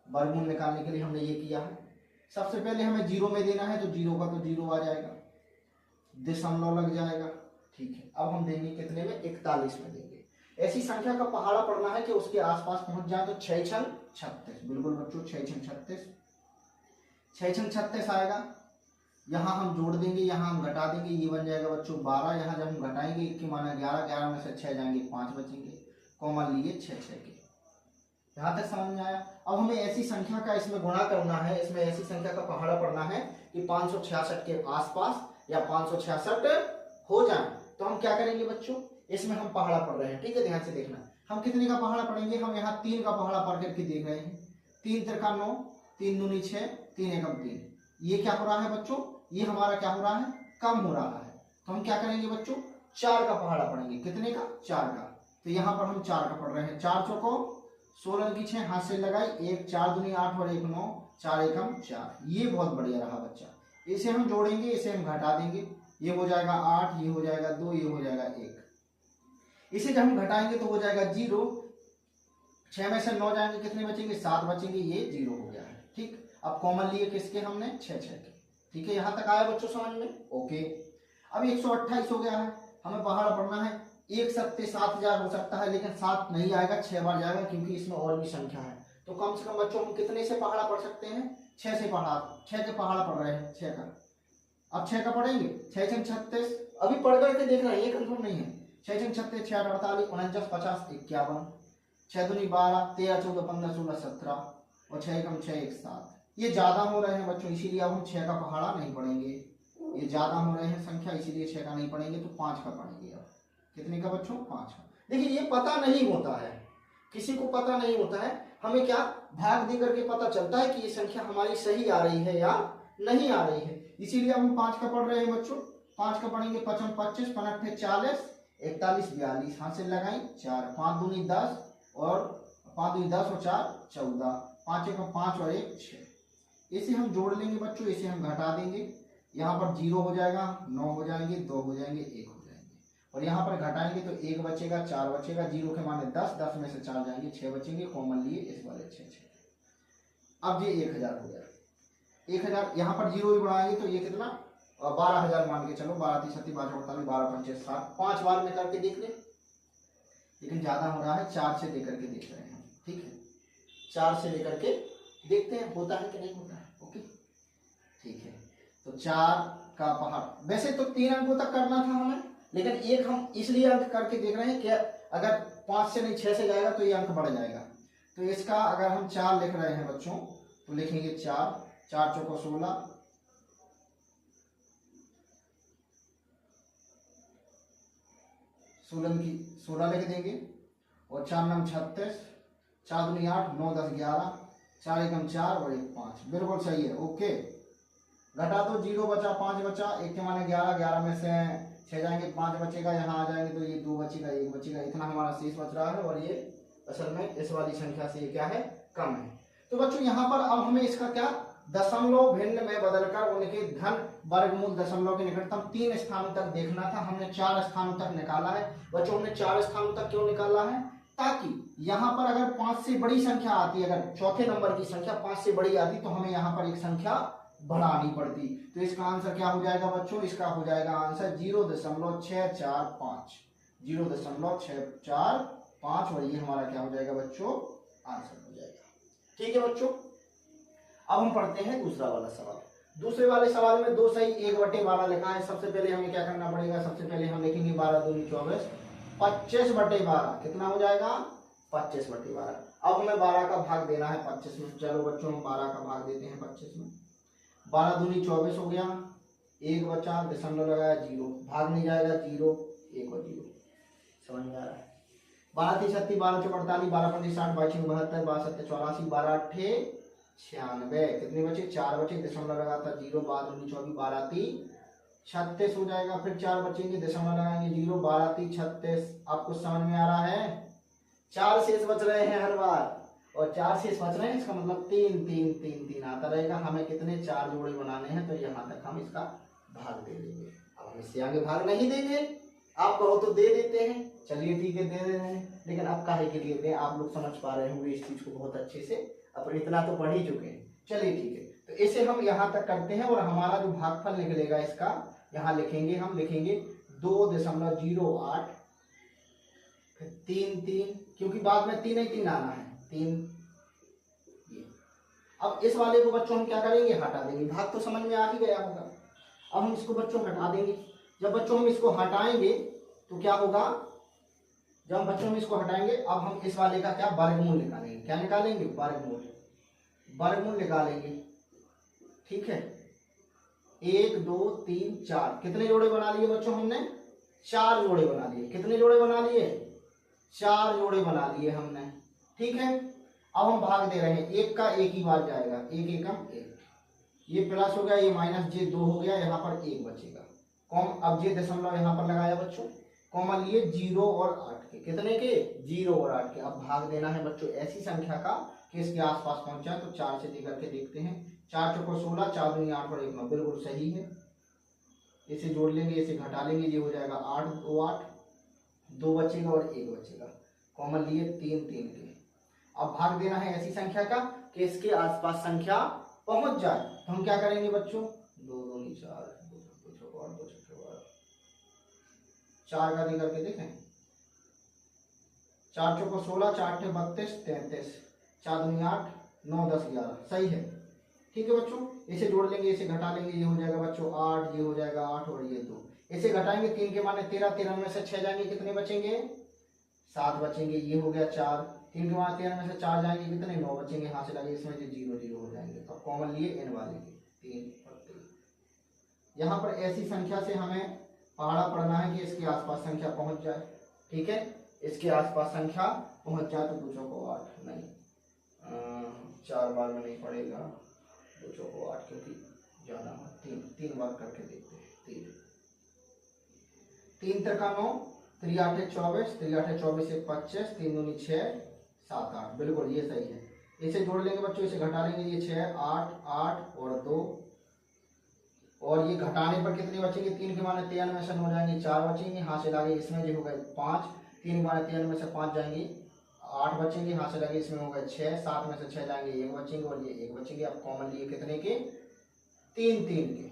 वर्गमूल निकालने के लिए हमने ये किया है, सबसे पहले हमें 0 में देना है, तो 0 का तो 0 आ जाएगा, दशमलव लग जाएगा। ठीक है, अब हम देंगे कितने में, 41 में देंगे। ऐसी संख्या का पहाड़ा पड़ना है कि उसके आसपास पहुंच जाए, तो 6 छंग 36, बिल्कुल बच्चों 6 छंग 36, 6 छंग 36 आएगा। यहाँ हम जोड़ देंगे, यहाँ हम घटा देंगे, ये बन जाएगा बच्चों 12। यहाँ जब हम घटाएंगे 1 के माना 11, 11 में से 6 जाएंगे, 5 बचेंगे, कॉमन लिए 6 के। यहाँ तक समझ में आया। अब हमें ऐसी संख्या का इसमें गुणा करना है, इसमें ऐसी संख्या का पहाड़ा पड़ना है कि 566 के आसपास या 566 हो जाए। तो हम क्या करेंगे बच्चों, इसमें हम पहाड़ा पढ़ रहे हैं। ठीक है, ध्यान से देखना, हम कितने का पहाड़ा पढ़ेंगे, हम यहाँ 3 का पहाड़ा पढ़ करके देख रहे हैं। 3 तिरका 9, 3 दूनी 6, 3 एकम 3। ये क्या हो रहा है बच्चों, ये हमारा क्या हो रहा है, कम हो रहा है। तो हम क्या करेंगे बच्चों, 4 का पहाड़ा पढ़ेंगे। कितने का, 4 का। तो यहाँ पर हम 4 का पढ़ रहे हैं। 4 चौको 16 की 6, हाथ से लगाई, 1 4 दूनी 8 और 1 9, 4 एकम 4। ये बहुत बढ़िया रहा बच्चा। इसे हम जोड़ेंगे, इसे हम घटा देंगे, ये हो जाएगा 8, ये हो जाएगा 2, ये हो जाएगा 1। इसे जब हम घटाएंगे तो हो जाएगा 0। 6 में से 9 जाएंगे, कितने बचेंगे, 7 बचेंगे, ये 0 हो गया है। ठीक, अब कॉमन लिए किसके, हमने 6 के। ठीक है, यहाँ तक आया बच्चों समझ में, ओके। अब 128 हो गया है, हमें पहाड़ा पढ़ना है। 1 7 7000 हो सकता है, लेकिन 7 नहीं आएगा, 6 बार जाएगा, क्योंकि इसमें और भी संख्या है। तो कम से कम बच्चों हम कितने से पहाड़ा पढ़ सकते हैं, 6 से पहाड़ा, 6 के पहाड़ा पढ़ रहे हैं, 6 का। अब 6 का पढ़ेंगे, 6 छंग 36, अभी पढ़ करके देख रहे हैं, ये कंफर्म नहीं है। 6 छंग 36, 6 48, 49 50 51, 6 दूनी 12, 13 14 15 16 17 और 6 एकम 6 1 7। ये ज्यादा हो रहे हैं बच्चों, इसीलिए अब हम 6 का पहाड़ा नहीं पढ़ेंगे। ये ज्यादा हो रहे हैं संख्या, इसीलिए 6 का नहीं पढ़ेंगे, तो 5 का पढ़ेंगे। अब कितने का बच्चों, 5 का। देखिए ये पता नहीं होता है, किसी को पता नहीं होता है, हमें क्या भाग दे करके पता चलता है कि ये संख्या हमारी सही आ रही है या नहीं आ रही है। इसीलिए हम 5 का पढ़ रहे हैं बच्चों। 5 का पढ़ेंगे, 55 25, 55 40, 41 42, हाथ से लगाई 4, 5 दूनी 10 और 5 दूनी 10 और 4 14, 5 एकम 5 और 1 6। इसे हम जोड़ लेंगे बच्चों, इसे हम घटा देंगे, यहाँ पर 0 हो जाएगा, 9 हो जाएंगे, 2 हो जाएंगे, 1 हो जाएंगे, और यहाँ पर घटाएंगे तो 1 बचेगा, 4 बचेगा, 0 के माने 10, 10 में से 4 जाएंगे, 6 बचेंगे, कॉमन लिए इस वाले 6 अब ये 1000 हो गया। 1000, यहाँ पर जीरो भी बढ़ाएंगे तो ये कितना 12,000 मान के चलो, 12 3 36 12 48 12 5 60, 5 बार में करके देख ले, लेकिन ज्यादा हो रहा है, 4 से लेकर के देख रहे हैं, ठीक है, 4 से लेकर के देखते हैं होता है कि नहीं होता है। ओके ठीक है, तो 4 का पहाड़, वैसे तो 3 अंकों तक करना था हमें, लेकिन एक हम इसलिए अंक करके देख रहे हैं कि अगर 5 से नहीं 6 से जाएगा तो ये अंक बढ़ जाएगा। तो इसका अगर हम 4 लिख रहे हैं बच्चों तो लिखेंगे 4, 4 चौको 16, 16 लिख देंगे, और 4 नम 36, 4 दूनी 8, 9 10 11, 4 एकम 4 और 1 5, बिल्कुल सही है। ओके, घटा तो 0 बचा, 5 बचा, 1 के माने 11, 11 में से 6 जाएंगे, 5 बचेगा, यहाँ आ जाएंगे तो ये 2 बचेगा, 1 बचेगा, इतना हमारा शेष बच रहा है, और ये असल में इस वाली संख्या से ये क्या है, कम है। तो बच्चों यहाँ पर अब हमें इसका क्या दशमलव भिन्न में बदलकर उनके धन वर्गमूल दशमलव के निकटतम 3 स्थानों तक देखना था, हमने 4 स्थानों तक निकाला है। बच्चों हमने 4 स्थानों तक क्यों निकाला है, ताकि यहाँ पर अगर 5 से बड़ी संख्या आती, अगर चौथे नंबर की संख्या 5 से बड़ी आती तो हमें यहाँ पर एक संख्या बढ़ानी पड़ती। तो इसका आंसर क्या हो जाएगा बच्चों, इसका हो जाएगा आंसर 0.645, 0.645, और ये हमारा क्या हो जाएगा बच्चों, आंसर हो जाएगा। ठीक है बच्चों, अब हम पढ़ते हैं दूसरा वाला सवाल। दूसरे वाले सवाल में 2 सही 1/12 लिखा है। सबसे पहले हमें क्या करना पड़ेगा, सबसे पहले हम लिखेंगे 12 दूनी 24, 25/12 कितना हो जाएगा, 25/12। अब हमें 12 का भाग देना है 25 में। चलो बच्चों हम 12 का भाग देते हैं 25 में। 12 दूनी 24 हो गया, 1 बचा, दशमलव लगाया 0, भाग नहीं जाएगा 0, 1 और 0, समझ में आ रहा है। 12 3 36 12 4 48 12 5 60 22 72 12 7 84 12 8 96, कितने बचे, 4 बचे, दशमलव लगाता 0, 12 दूनी 24 12 3 36 हो जाएगा, फिर 4 बचेंगे, दशमलव लगाएंगे 0, 12 3 36। आपको समझ में आ रहा है, 4 शेष बच रहे हैं हर बार, और 4 शेष बच रहे हैं, इसका मतलब 3 3 3 3 आता रहेगा। हमें कितने 4 जोड़े बनाने हैं, तो यहाँ तक हम इसका भाग दे देंगे। अब हम इससे आगे भाग नहीं देंगे, आप कहो तो दे देते हैं, चलिए ठीक है दे रहे हैं, लेकिन अब काहे के लिए दें, आप लोग समझ पा रहे होंगे इस चीज को बहुत अच्छे से, अपन इतना तो पढ़ ही चुके हैं। चलिए ठीक है, तो इसे हम यहाँ तक करते हैं, और हमारा जो भागफल निकलेगा इसका यहाँ लिखेंगे, हम लिखेंगे 2.08, फिर 3 3, क्योंकि बाद में 3 ही 3 आना है, 3 ये। अब इस वाले को बच्चों हम क्या करेंगे, हटा देंगे, भाग तो समझ में आ ही गया होगा। अब हम इसको बच्चों हटा देंगे। जब बच्चों हम इसको हटाएंगे तो क्या होगा, जब बच्चों हम इसको हटाएंगे, अब हम इस वाले का क्या वर्गमूल निकालेंगे, क्या निकालेंगे, वर्गमूल, वर्गमूल निकालेंगे। ठीक है, 1 2 3 4, कितने जोड़े बना लिए बच्चों हमने, 4 जोड़े बना लिए। कितने जोड़े बना लिए, 4 जोड़े बना लिए हमने। ठीक है, अब हम भाग दे रहे हैं, 1 का 1 ही बार जाएगा, 1 एकम 1, ये प्लस हो गया, ये माइनस, ये 2 हो गया, यहाँ पर 1 बचेगा, कॉम, अब ये दशमलव यहाँ पर लगाया बच्चों, कॉमन लिए 0 और 8 के, कितने के, 0 और 8 के। अब भाग देना है बच्चों ऐसी संख्या का कि इसके आसपास पहुंचा, तो 4 से लेकर के देखते हैं, 4 चौको 16, 4 दूनी 8 और 1 9, बिल्कुल सही है। इसे जोड़ लेंगे, इसे घटा लेंगे, ये हो जाएगा 8 2 8, 2 बचेगा और 1 बचेगा, कॉमन लिए 3 3 के। अब भाग देना है ऐसी संख्या का कि इसके आसपास संख्या पहुंच जाए, तो हम क्या करेंगे बच्चों, 2 दूनी 4, 4 का दे करके देखें, 4 चौको 16, 4 8 32 33, 4 दूनी 8, 9 10 11, सही है। ठीक है बच्चों, इसे जोड़ लेंगे, इसे घटा लेंगे, ये हो जाएगा बच्चों 8, ये हो जाएगा 8 और ये 2, इसे घटाएंगे, 3 के माने 13, 13 में से 6 जाएंगे, कितने बचेंगे, 7 बचेंगे, ये हो गया 4, 3 के माने 13 में से 4 जाएंगे, कितने 9 बचेंगे, यहाँ से लगे, इसमें 0 0 हो जाएंगे, तो कॉमन लिए इन वाले के 3 और 3। यहाँ पर ऐसी संख्या से हमें पहाड़ा पढ़ना है कि इसके आसपास संख्या पहुंच जाए। ठीक है, इसके आसपास संख्या पहुंच जाए, तो 2 चौको 8 नहीं, 4 बार में नहीं पड़ेगा, 2 चौको 8 क्योंकि ज्यादा, 3 बार करके देखते हैं, 3 त्रिका 9, 3 8 24, 3 8 24 1 25, 3 दूनी 6 7 8, बिल्कुल ये सही है। इसे जोड़ लेंगे बच्चों, इसे घटा लेंगे, ये 6 8 8 और 2, और ये घटाने पर कितने बचेंगे, 3 के माने 13 में से 9 जाएंगे, 4 बचेंगे, यहाँ से लगे, इसमें जो होगा 5, 3 के माने 13 में से 5 जाएंगे, 8 बचेंगे, यहाँ से लगे, इसमें होगा 6, 7 में से 6 जाएंगे, 1 बचेंगे और ये 1 बचेंगे। अब कॉमन लिए कितने के, तीन तीन के।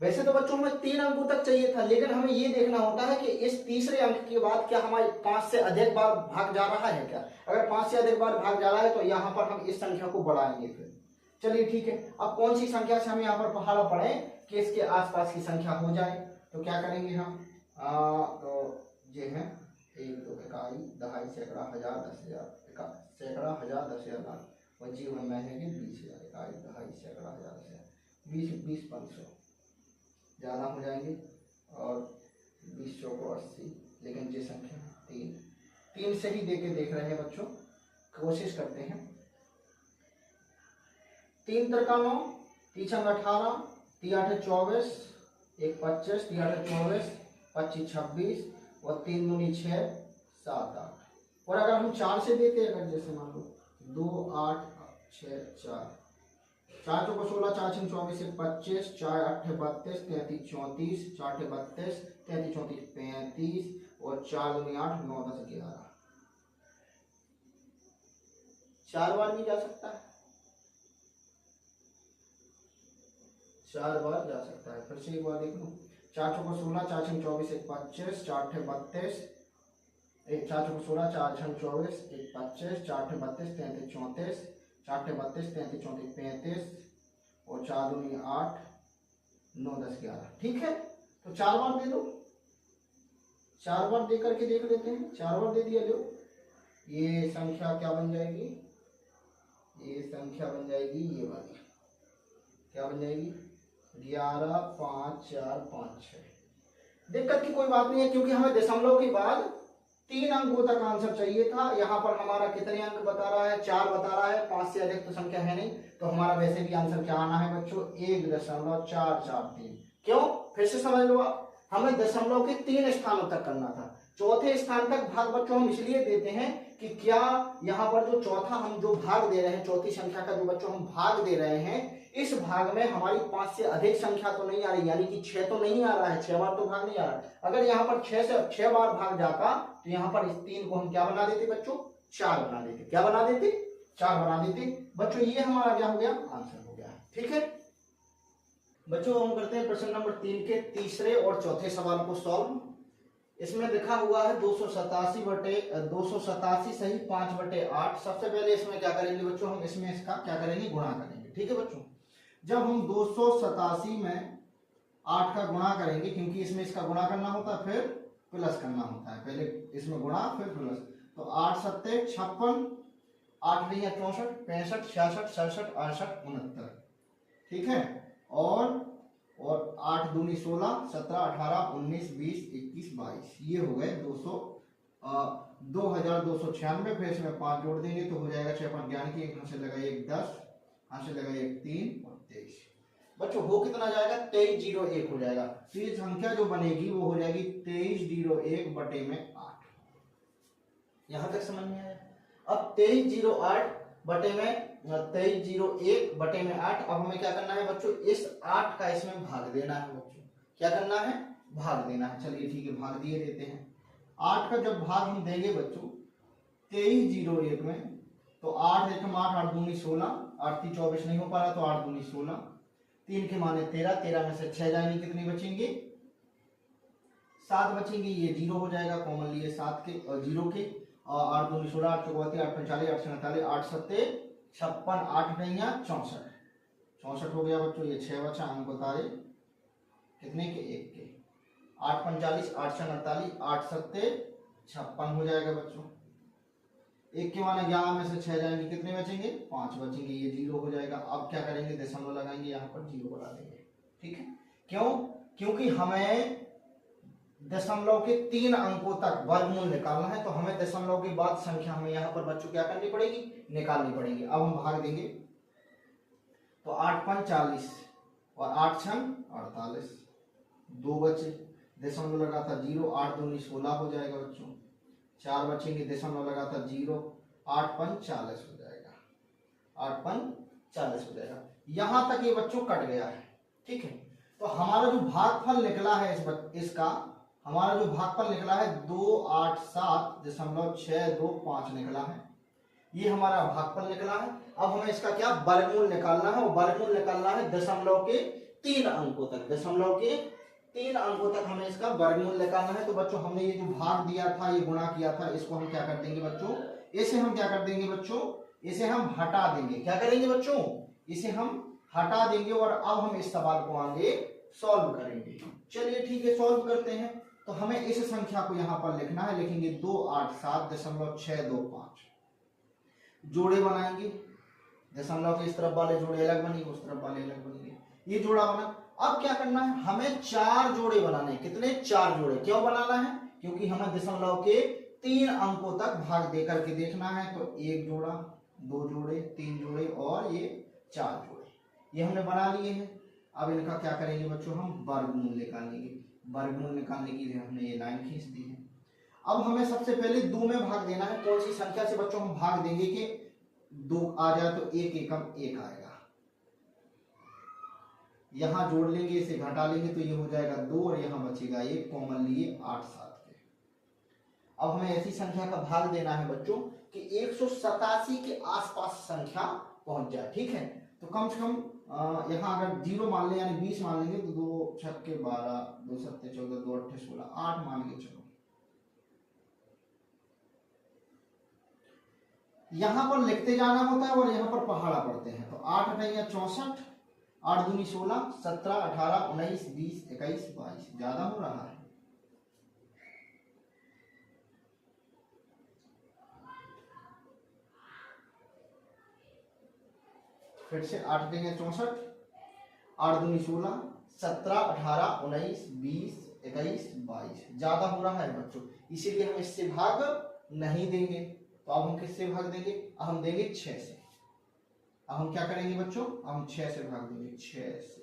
वैसे तो बच्चों हमें 3 अंकों तक चाहिए था, लेकिन हमें ये देखना होता है कि इस तीसरे अंक के बाद क्या हमारे 5 से अधिक बार भाग जा रहा है क्या। अगर 5 से अधिक बार भाग जा रहा है तो यहाँ पर हम इस संख्या को बढ़ाएंगे फिर। चलिए ठीक है, अब कौन सी संख्या से हम यहाँ पर पहाड़ा पढ़े कि इसके आसपास की संख्या हो जाए, तो क्या करेंगे हम, तो ये है 1 2 इकाई दहाई सैकड़ा हजार 10,000 सैकड़ा हजार 10,000 लाख और जीवन में है कि 20,000 इकाई दहाई सैकड़ा हजार 10,000 20 500 ज़्यादा हो जाएंगे और 20 चौको 80, लेकिन ये संख्या 3 से ही देके देख रहे हैं बच्चों, कोशिश करते हैं। 3 त्रिका 9, 3 छंग 18, 3 8 24, 1 25, 3 8 24, 25 26 और 3 दूनी 6 7 8। और अगर हम 4 से देते, अगर जैसे मान लो 2 8 6 4, 4 चौको 16, 4 छंग 24, 1 25, 4 8 32, 33 34, 4 32, 33 34 35 और 4 दूनी 8 9 10 11। 4 बार भी जा सकता है, 4 बार जा सकता है। फिर से एक बार देख लो, 4 चौको 16, 4 छंग 24, 1 25, 4 8 32, 4 चौको 16, 4 छंग 24, 1 25, 4 8 32, 33 34, 4 8 32, 33 34 35 और 4 दूनी 8 9 10 11। ठीक है, तो 4 बार दे दो, 4 बार दे करके देख लेते हैं। 4 बार दे दिया, लो ये संख्या क्या बन जाएगी, ये संख्या बन जाएगी ये वाली, क्या बन जाएगी 11 5 4 5 6। दिक्कत की कोई बात नहीं है, क्योंकि हमें दशमलव के बाद 3 अंकों तक आंसर चाहिए था। यहाँ पर हमारा कितने अंक बता रहा है, 4 बता रहा है, 5 से अधिक तो संख्या है नहीं, तो हमारा वैसे भी आंसर क्या आना है बच्चों 1.443। क्यों, फिर से समझ लो, हमें दशमलव के 3 स्थानों तक करना था। चौथे स्थान तक भाग बच्चों हम इसलिए देते हैं कि क्या यहाँ पर जो चौथा हम जो भाग दे रहे हैं, चौथी संख्या का जो बच्चों हम भाग दे रहे हैं, इस भाग में हमारी 5 से अधिक संख्या तो नहीं आ रही, यानी कि 6 तो नहीं आ रहा है, 6 बार तो भाग नहीं आ रहा है। अगर यहाँ पर 6 बार भाग जाता तो यहाँ पर इस 3 को हम क्या बना देते बच्चों, 4 बना देते। क्या बना देते, 4 बना देते बच्चों। ये हमारा क्या हो गया, आंसर हो गया। ठीक है बच्चों, हम करते हैं प्रश्न नंबर 3 के तीसरे और चौथे सवाल को सॉल्व। इसमें लिखा हुआ है 287 सही 5/8। सबसे पहले इसमें क्या करेंगे बच्चों, हम इसमें इसका क्या करेंगे, गुणा करेंगे। ठीक है बच्चों, जब हम 287 में 8 का गुणा करेंगे, क्योंकि इसमें इसका गुणा करना होता है फिर प्लस करना होता है, पहले इसमें गुणा फिर प्लस। तो 8 7 56, 8 नहीं 64 65 66 67 68 69। ठीक है, और 8 दूनी 16 17 18 19 20 21 22, ये हो गए 2296। फिर इसमें 5 जोड़ देंगे तो हो जाएगा 6 5 ज्ञान की, 1 से लगा 1 10, यहाँ से लगा 1 3 और 23। बच्चों हो कितना जाएगा, 2301 हो जाएगा। तो ये संख्या जो बनेगी वो हो जाएगी 2301 बटे में 8। यहां तक समझ में आया। अब 2301 बटे में 8। अब हमें क्या करना है बच्चों, इस 8 का इसमें भाग देना है बच्चों। क्या करना है, भाग देना है। चलिए ठीक है, भाग दिए देते हैं। 8 का जब भाग हम देंगे बच्चों 2301 में, तो 8 1 8 8 दूनी 16, 8 3 24 नहीं हो पा रहा, तो 8 दूनी 16, 3 के माने 13, 13 में से 6 जाएंगे, कितनी बचेंगे 7 बचेंगे। ये 0 हो जाएगा, कॉमन लिए 7 के और 0 के, और 8 दूनी 16, 8 चौको 32, 8 45, 8 47, 8 7 56, 8 नैया 64, 64 हो गया बच्चों। ये 6 बचा, अंक बताए कितने के, 1 के। 8 45, 8 48, 8 7 56 हो जाएगा बच्चों। 1 के माने 11 में से 6 जाएंगे, कितने बचेंगे 5 बचेंगे। ये 0 हो जाएगा। अब क्या करेंगे, दशमलव लगाएंगे, यहाँ पर 0 बढ़ा देंगे। ठीक है, क्यों, क्योंकि हमें दशमलव के 3 अंकों तक वर्गमूल निकालना है, तो हमें दशमलव के बाद संख्या हमें यहाँ पर बच्चों क्या करनी पड़ेगी, निकालनी पड़ेगी। अब हम भाग देंगे, तो 8 5 40 और 8 6 48, 2 बचे, दशमलव लगा था 0, 8 दूनी 16 हो जाएगा बच्चों। 4 बचेंगे, दशमलव लगा था 0, 8 5 40 हो जाएगा, 8 5 40 हो जाएगा। यहां तक ये बच्चों कट गया है। ठीक है, तो हमारा जो भागफल निकला है इसका हमारा जो भागफल निकला है 287.625 निकला है। ये हमारा भागफल निकला है। अब हमें इसका क्या वर्गमूल निकालना है, और वर्गमूल निकालना है दशमलव के 3 अंकों तक, दशमलव के 3 अंकों तक हमें इसका वर्गमूल निकालना है। तो बच्चों हमने ये जो भाग दिया था, ये गुणा किया था, इसको हम क्या कर देंगे बच्चों, इसे हम क्या कर देंगे बच्चों, इसे हम हटा देंगे। क्या करेंगे बच्चों, इसे हम हटा देंगे और अब हम इस सवाल को आगे सॉल्व करेंगे। चलिए ठीक है, सॉल्व करते हैं। तो हमें इस संख्या को यहां पर लिखना है, लिखेंगे 287.625, जोड़े बनाएंगे, दशमलव के इस तरफ वाले जोड़े अलग बनेंगे, उस तरफ वाले अलग बनेंगे, ये जोड़ा बना। अब क्या करना है, हमें 4 जोड़े बनाने हैं। कितने, 4 जोड़े। क्यों बनाना है, क्योंकि हमें दशमलव के 3 अंकों तक भाग देकर के देखना है। तो 1 जोड़ा, 2 जोड़े, 3 जोड़े और ये 4 जोड़े, ये हमने बना लिए हैं। अब इनका क्या करेंगे बच्चों, हम वर्गमूल निकालेंगे। वर्गमूल निकालने के लिए हमने ये लाइन खींच दी है। अब हमें सबसे पहले 2 में भाग देना है। कौन सी संख्या से बच्चों हम भाग देंगे कि 2 आ जाए, तो 1 एकम 1 आएगा। यहां जोड़ लेंगे, इसे घटा लेंगे तो ये हो जाएगा 2 और यहां बचेगा 1, कॉमन लिए 8 7 के। अब हमें ऐसी संख्या का भाग देना है बच्चों कि 187 के आसपास संख्या पहुंच जाए। ठीक है, तो कम से कम यहाँ अगर 0 मान ले यानी 20 मान लेंगे तो 2 छक्के 12, 2 सत्ते 14, 2 अट्ठे 16, 8 मान के चलो। यहां पर लिखते जाना होता है और यहां पर पहाड़ा पड़ते हैं। तो 8 अठैया 64, 8 दूनी 16, 17, 18, 19, 20, 21, 22, ज्यादा हो रहा है। फिर से 8 देंगे 64, 8 दूनी 16, 17, 18, 19, 20, 21, 22, ज्यादा हो रहा है बच्चों, इसीलिए हम इससे भाग नहीं देंगे। तो अब हम किससे भाग देंगे, हम देंगे 6 से। अब हम क्या करेंगे बच्चों, हम 6 से भाग देंगे, 6 से,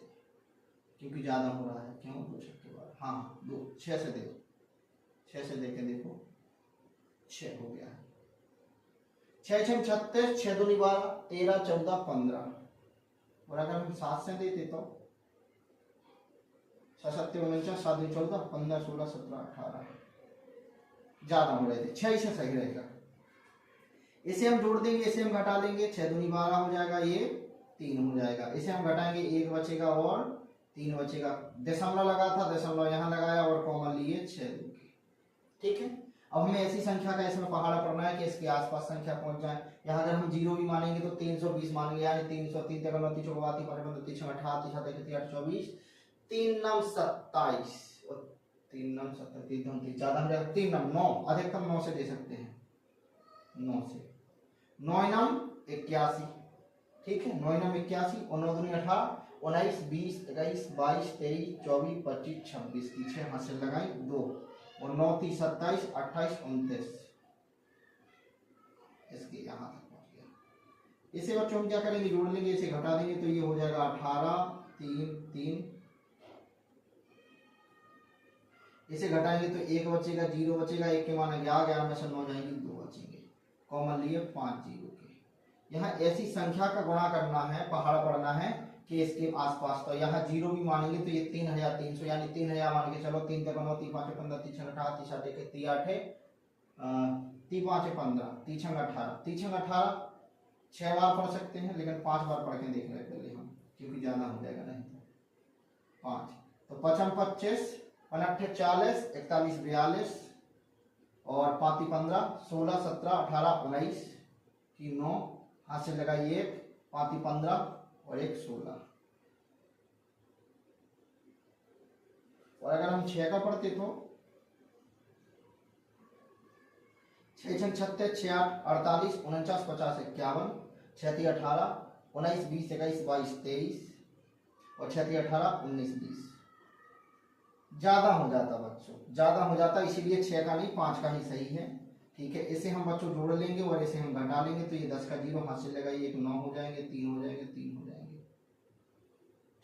क्योंकि ज्यादा हो रहा है। क्यों, 2 छक्के 12, हाँ 2, 6 से देखो, 6 से देके देखो, 6 हो गया है। 6 6 36, 6 दूनी 12, 13 14 15, और अगर हम 7 से देते तो 6 7 49, 7 दूनी 14, 15 16 17 18, ज्यादा हो रहे थे। 6 से सही रहेगा। इसे हम जोड़ देंगे, इसे हम घटा लेंगे, 6 दूनी 12 हो जाएगा, ये 3 हो जाएगा। इसे हम घटाएंगे, 1 बचेगा और 3 बचेगा। दशमलव लगा था, दशमलव यहाँ लगाया और कॉमन लिए 6 2 के। ठीक है, अब हमें ऐसी संख्या का इसमें पहाड़ा पड़ना है कि इसके आसपास संख्या पहुंच जाए। यहाँ अगर हम 0 भी मानेंगे तो 320 मानेंगे, यानी 303 53 54 55 30 18 30 24, 3 9 27 और 3 9 27, 3 ज्यादा हो जाएगा, 3 9 अधिकतम 9 से दे सकते हैं, 9 से, 9 9 81। ठीक है, 9 9 81 और 9 दूनी 18, 19 20 21 22 23 24 25 26 की 6 हाथ से लगाई 2 और 9 30 27 28 29, इसके यहाँ तक पहुंच गया। इसे बच्चों हम क्या करेंगे, जोड़ लेंगे, इसे घटा देंगे तो ये हो जाएगा 18 3 3, इसे घटाएंगे तो 1 बचेगा, 0 बचेगा, 1 के मान 11 में से 9 जाएंगे, 2 बचेंगे, कॉमन लिए 5 0 के। यहाँ ऐसी संख्या का गुणा करना है, पहाड़ा पड़ना है कि इसके आसपास। तो यहाँ 0 भी मानेंगे तो ये 3300, यानी 3000 मान के चलो, 3 3 9 3 5 15 3 6 18 3 7 1 3 8 3 5 15 3 6 18 3 6 18, 6 बार पढ़ सकते हैं, लेकिन 5 बार पढ़ के देख रहे पहले हम, क्योंकि ज्यादा हो जाएगा नहीं तो 5। तो 5 25 59 40 41 42 और 5 15 16 17 18 19 की 9 हाथ से लगाइए, 5 15 और 1 16। और अगर हम 6 का पढ़ते तो 6 6 36 6 8 48 49 50 51 36 18 19 20 21 22 23 और 36 18 19 20, ज्यादा हो जाता बच्चों, ज्यादा हो जाता, इसीलिए 6 का नहीं 5 का ही सही है। ठीक है, इसे हम बच्चों जोड़ लेंगे और इसे हम घटा लेंगे तो ये 10 का 0 हाथ से लगाइए, 1 9 हो जाएंगे, 3 हो जाएंगे, 3 हो जाएंगे।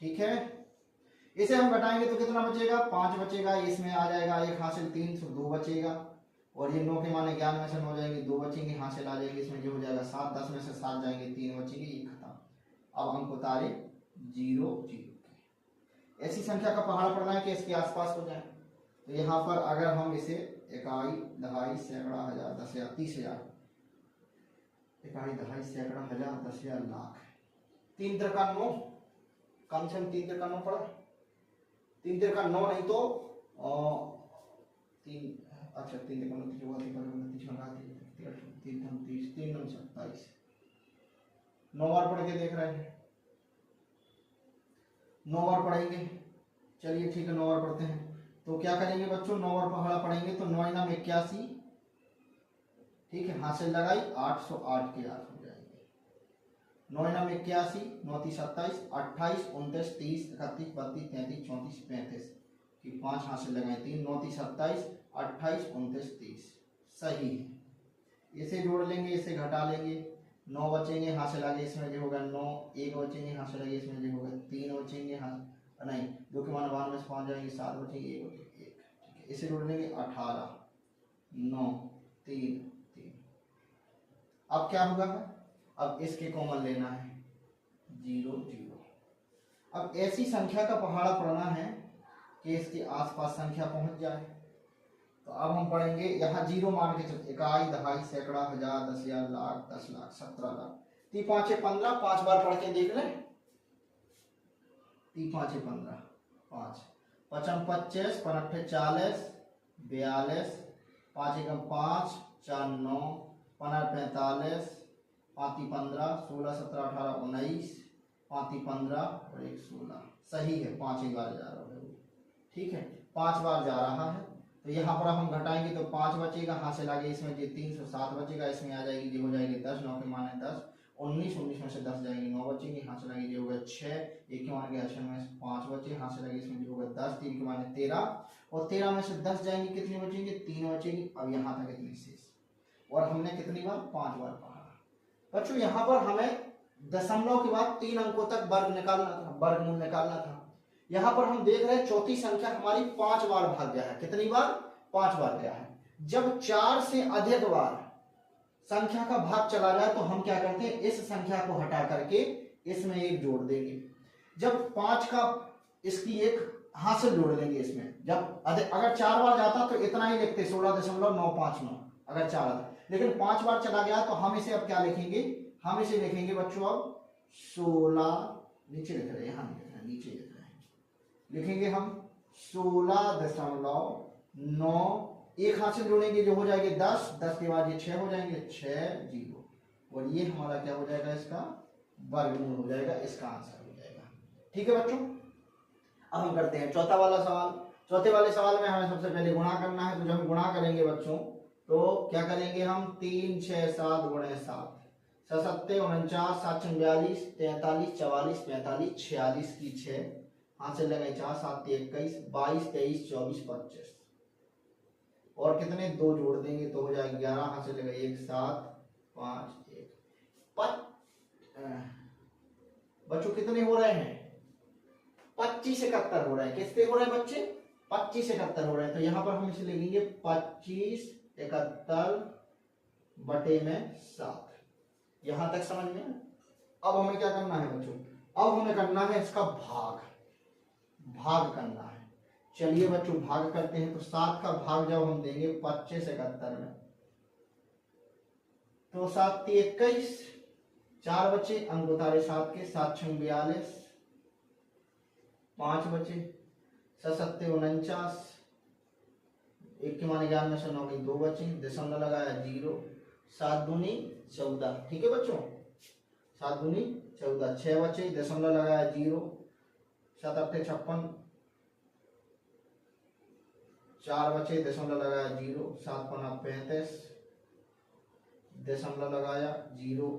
ठीक है, इसे हम घटाएंगे तो कितना बचेगा, 5 बचेगा, इसमें आ जाएगा 1 हासिल 3 तो 2 बचेगा, और ये 9 के माने 11 में से 9 जाएंगे, 2 बचेंगे, हासिल आ जाएंगे, इसमें जो हो जाएगा 7, 10 में से 7 जाएंगे, 3 बचेंगे, ये खत्म। अब अंक उतारे 0 0 के। ऐसी संख्या का पहाड़ पड़ना है कि इसके आसपास हो जाए। तो यहाँ पर अगर हम इसे इकाई, दहाई, सैकड़ा, हजार, 10,000, 30,000 इकाई, दहाई, सैकड़ा, हजार, दस, हजार, लाख। 3 त्रिका 9, कम से कम 3 त्रिका 9 पड़ा। 3 त्रिका 9 नहीं तो 3, अच्छा 3 त्रिका 9 जो आती है 29 लगा दी, 3 हम 30, 3 9 27। 9 बार पढ़ के देख रहे हैं, 9 बार पढ़ेंगे। चलिए ठीक है, 9 बार पढ़ते हैं। तो क्या करेंगे बच्चों, 9 बार पढ़ा पढ़ेंगे तो 9 नाम 81, ठीक है, हाथ से लगाई 808 के 8 हो जाएंगे। 9 नाम 81, 9 30 27, 28 29 30 31 32 33 34 35 कि 5 हाथ से लगाए 3, 9 30 27 28 29 30 सही है। इसे जोड़ लेंगे, इसे घटा लेंगे, 9 बचेंगे, हाथ से लगे इसमें जो होगा 9, 1 बचेंगे, हाथ से लगे इसमें जो होगा 3 बचेंगे, हाथ नहीं 2 के मान 92 से 5 जाएंगे, 7 बचेंगे, 1 बचेंगे 1, ठीक है। इसे जोड़ लेंगे 18 9 3 3। अब क्या होगा, अब इसके कॉमन लेना है 0 0। अब ऐसी संख्या का पहाड़ा पढ़ना है कि इसके आसपास संख्या पहुंच जाए। तो अब हम पढ़ेंगे यहाँ 0 मान के चलते, इकाई, दहाई, सैकड़ा, हजार, 10 हजार, लाख, 10 लाख, 17 लाख। 3 5 15, 5 बार पढ़ के देख लें। 3 5 15, 5 5 25, 5 40, 42, 5 1 5, 4 9, 5 45, 5 15, 16 17 18 19, 5 15 और 1 16 सही है। 5 एक बार जा रहा है, ठीक है, 5 बार जा रहा है। तो यहाँ पर हम घटाएंगे तो 5 बचेगा, हाथ से लागे इसमें जी 307 बचेगा, इसमें आ जाएगी जी हो जाएगी 10, 9 के माने 10, 19 19 में से 10 जाएंगे, 9 बचेंगे, हाथ से लगे जी होगा 6, 1 के माने 6 में से 5 बचे, हाथ से लगे इसमें जी होगा 10, 3 के माने 13 और 13 में से 10 जाएंगे, कितने बचेंगे 3 बचेंगे। अब यहाँ तक इतनी शेष, और हमने कितनी बार 5 बार पढ़ा बच्चों। यहाँ पर हमें दशमलव के बाद 3 अंकों तक वर्ग निकालना था, वर्गमूल निकालना था। यहाँ पर हम देख रहे हैं चौथी संख्या हमारी 5 बार भाग गया है। कितनी बार, 5 बार गया है। जब 4 से अधिक बार संख्या का भाग चला जाए तो हम क्या करते हैं, इस संख्या को हटा करके इसमें 1 जोड़ देंगे। जब 5 का इसकी 1 हासिल जोड़ देंगे इसमें। जब अगर 4 बार जाता तो इतना ही लिखते 16.959 अगर 4 आता, लेकिन 5 बार चला गया तो हम इसे अब क्या लिखेंगे, हम इसे लिखेंगे बच्चों अब 16, नीचे लिख रहे हैं, यहाँ नीचे लिख रहे हैं, लिखेंगे हम 16.9, 1 हाथ से जोड़ेंगे जो हो जाएंगे 10, 10 के बाद ये 6 हो जाएंगे, 6 0 और ये हमारा क्या हो जाएगा, इसका वर्गमूल हो जाएगा, इसका आंसर हो जाएगा। ठीक है बच्चों, अब हम करते हैं चौथा वाला सवाल। चौथे वाले सवाल में हमें सबसे पहले गुणा करना है। तो जब हम गुणा करेंगे बच्चों तो क्या करेंगे हम, 3 6 7 गुणे 7, 7 7 49, 7 42, 43 44 45 46 की 6, हाथ से लगाए 4, 7 21, 22 23 24 25 और कितने 2 जोड़ देंगे तो हो जाएगा 11, हाथ से लगाए 1 7 5 1 बच्चों कितने हो रहे हैं, 25 71 हो रहे हैं। किसके हो रहे हैं बच्चे, 25 71 हो रहे हैं। तो यहाँ पर हम इसे लिखेंगे 25 71 बटे में 7। यहां तक समझ में। अब हमें क्या करना है बच्चों, अब हमें करना है इसका भाग करना है। चलिए बच्चों भाग करते हैं। तो 7 का भाग जब हम देंगे 25 71 में तो 7 21, 4 बचे, अंक उतारे 7 के, 7 6 42, 5 बचे, 7 7 49, 1 के माने 11 में से 9 की 2 बचे, दशमलव लगाया 0, 7 दूनी 14। ठीक है बच्चों, 7 दूनी 14, 6 बचे, दशमलव लगाया 0, 7 8 56, 4 बचे, दशमलव लगाया 0, 7 5 35, दशमलव लगाया 0,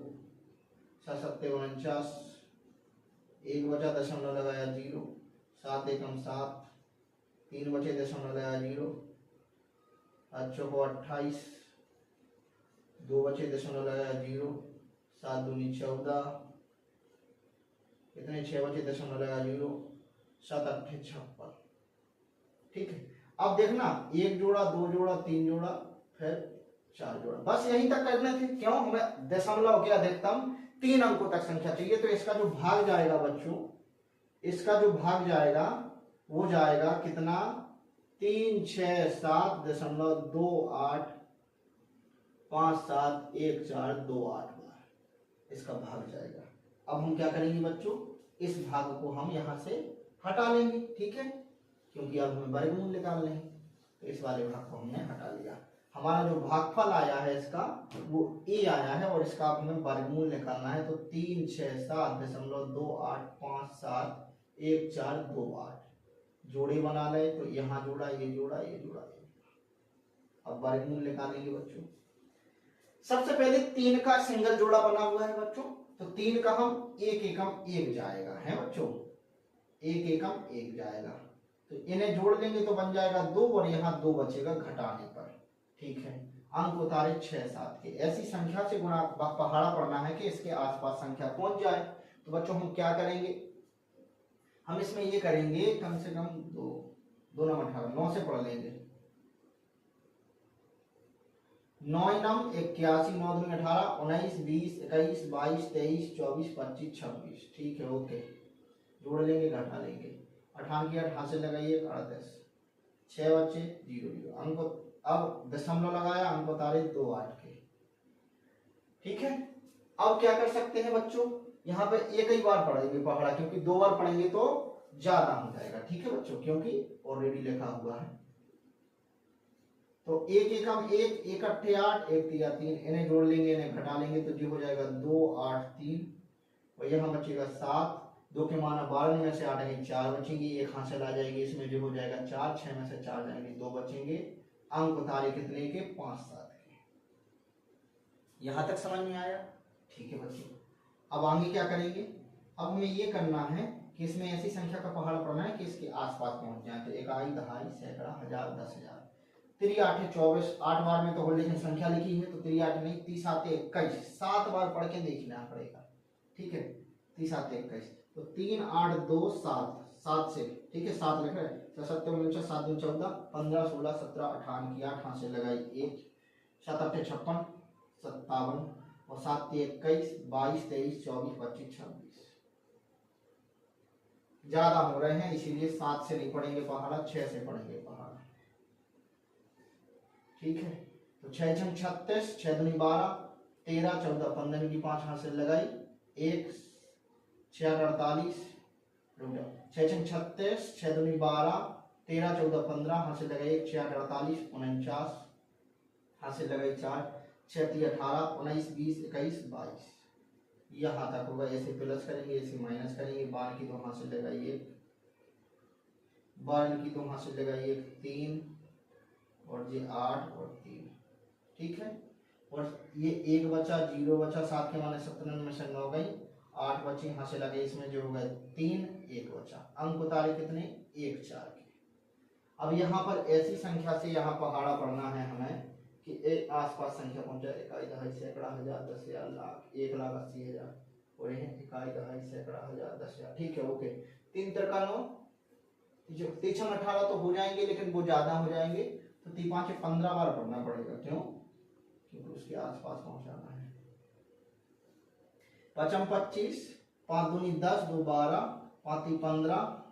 7 7 49, 1 बचा, दशमलव लगाया 0, 7 1 7, 3 बचे, दशमलव लगाया 0, 8 चौको 28, 2 बचे, दशमलव लगाया 0, 7 दूनी 14, कितने 6 बचे, दशमलव लगाया 0, 7 8 56। ठीक है, अब देखना 1 जोड़ा, 2 जोड़ा, 3 जोड़ा, फिर 4 जोड़ा, बस यहीं तक करने थे। क्यों, हमें दशमलव के अधिकतम 3 अंकों तक संख्या चाहिए। तो इसका जो भाग जाएगा बच्चों, इसका जो भाग जाएगा वो जाएगा कितना, 3 6 7 दशमलव 2 8 5 7 1 4 2 8 बार। इसका भाग जाएगा। अब हम क्या करेंगे बच्चों, इस भाग को हम यहाँ से हटा लेंगे, ठीक है, क्योंकि अब हमें वर्गमूल निकालने हैं। तो इस वाले भाग को हमने हटा लिया। हमारा जो भागफल आया है इसका वो ए आया है और इसका अब हमें वर्गमूल निकालना है। तो 367.27171428 जोड़े बना ले। तो यहाँ जोड़ा, ये जोड़ा, ये जोड़ा, ये। अब वर्गमूल निकालेंगे बच्चों। सबसे पहले 3 का सिंगल जोड़ा बना हुआ है बच्चों, तो 3 का हम 1 एकम 1 जाएगा, है बच्चों, 1 एकम 1 जाएगा। तो इन्हें जोड़ लेंगे तो बन जाएगा 2 और यहाँ 2 बचेगा घटाने पर, ठीक है। अंक उतारे 6 7 के। ऐसी संख्या से गुणा पहाड़ा पढ़ना है कि इसके आसपास संख्या पहुंच जाए। तो बच्चों हम क्या करेंगे, हम इसमें ये करेंगे कम से कम 2 9 18 9 से पढ़ लेंगे। 9 नम 81, 9 दूनी 18, 19 20 21 22 23 24 25 26, ठीक है, ओके। जोड़ लेंगे, घटा लेंगे। 18 की 8 हाथ से लगाइए 38, 6 बच्चे 0 0 अंक। अब दशमलव लगाया, अंक उतारे 2 8 के, ठीक है। अब क्या कर सकते हैं बच्चों, यहाँ पे एक ही बार पढ़ेंगे पहाड़ा, क्योंकि 2 बार पढ़ेंगे तो ज्यादा हो जाएगा, ठीक है बच्चों, क्योंकि ऑलरेडी लिखा हुआ है। तो 1 एकम 1, 1 अट्ठे 8, 1 तिया 3, इन्हें जोड़ लेंगे, इन्हें घटा लेंगे तो जो हो जाएगा 2 8 3 और यहाँ बचेगा 7। 2 के माना 12 में से 8 आएंगे 4 बचेंगे, 1 हासिल आ जाएगी, इसमें जो हो जाएगा 4, 6 में से 4 जाएंगे 2 बचेंगे। अंक उतारे कितने के, 5 7 के। यहां तक समझ में आया, ठीक है बच्चों। अब आगे क्या करेंगे, अब हमें ये करना है कि इसमें ऐसी संख्या का पहाड़ पढ़ना है कि इसके आसपास पहुंच जाए। तो इकाई, दहाई, सैकड़ा, हजार, 10,000। 3 8 24, 8 बार में तो होल लेकिन संख्या लिखी है, तो 3 8 नहीं, 30 7 21, 7 बार पढ़ के देखना पड़ेगा, ठीक है। 30 7 21, तो 3 8 2 7, 7 से, ठीक है, 7 लिख रहे हैं। 7 7 7 2 14, 15 16 17 18 की 8 हाथ से लगाई 1, 7 8 56 57 और 7 21 22 23 24 25 26। ज्यादा हो रहे हैं इसीलिए 7 से नहीं पढ़ेंगे पहाड़ा, 6 से पढ़ेंगे पहाड़ा, ठीक है। तो 6 6 36, 6 दूनी 12, 13 14 15 की 5 हाथ से लगाई 1, 6 48, 6 6 36, 6 दूनी 12, 13 14 15 हाथ से लगाई 1, 6 48 49 हाथ से लगाई 4, 6 3 18 19 20 21 22। यहाँ तक होगा। ऐसे प्लस करेंगे, ऐसे माइनस करेंगे। 12 की 2 हाथ से लगाइए, 12 की 2 हाथ से लगाइए 3 और ये 8 और 3, ठीक है। और ये 1 बचा, 0 बचा, 7 के माने 97 में से 9 गई, 8 बची, यहाँ से लगे, इसमें जो होगा 3 1 बचा। अंक उतारे कितने, 1 4 के। अब यहाँ पर ऐसी संख्या से यहाँ पहाड़ा पढ़ना है हमें कि एक आसपास संख्या पहुंचा, इकाई दहाई सैकड़ा हजार 10,000 लाख 1,80,000 और यह इकाई दहाई सैकड़ा हजार 10,000, ठीक है, ओके। 3 तिरका 9, 3 18 तो हो जाएंगे लेकिन वो ज्यादा हो जाएंगे, तो 3 5 15 बार पढ़ना पड़ेगा। क्यों, क्योंकि उसके आसपास पहुंचाना है। 5 25, 5 दूनी 10, 2 12, 5 3 15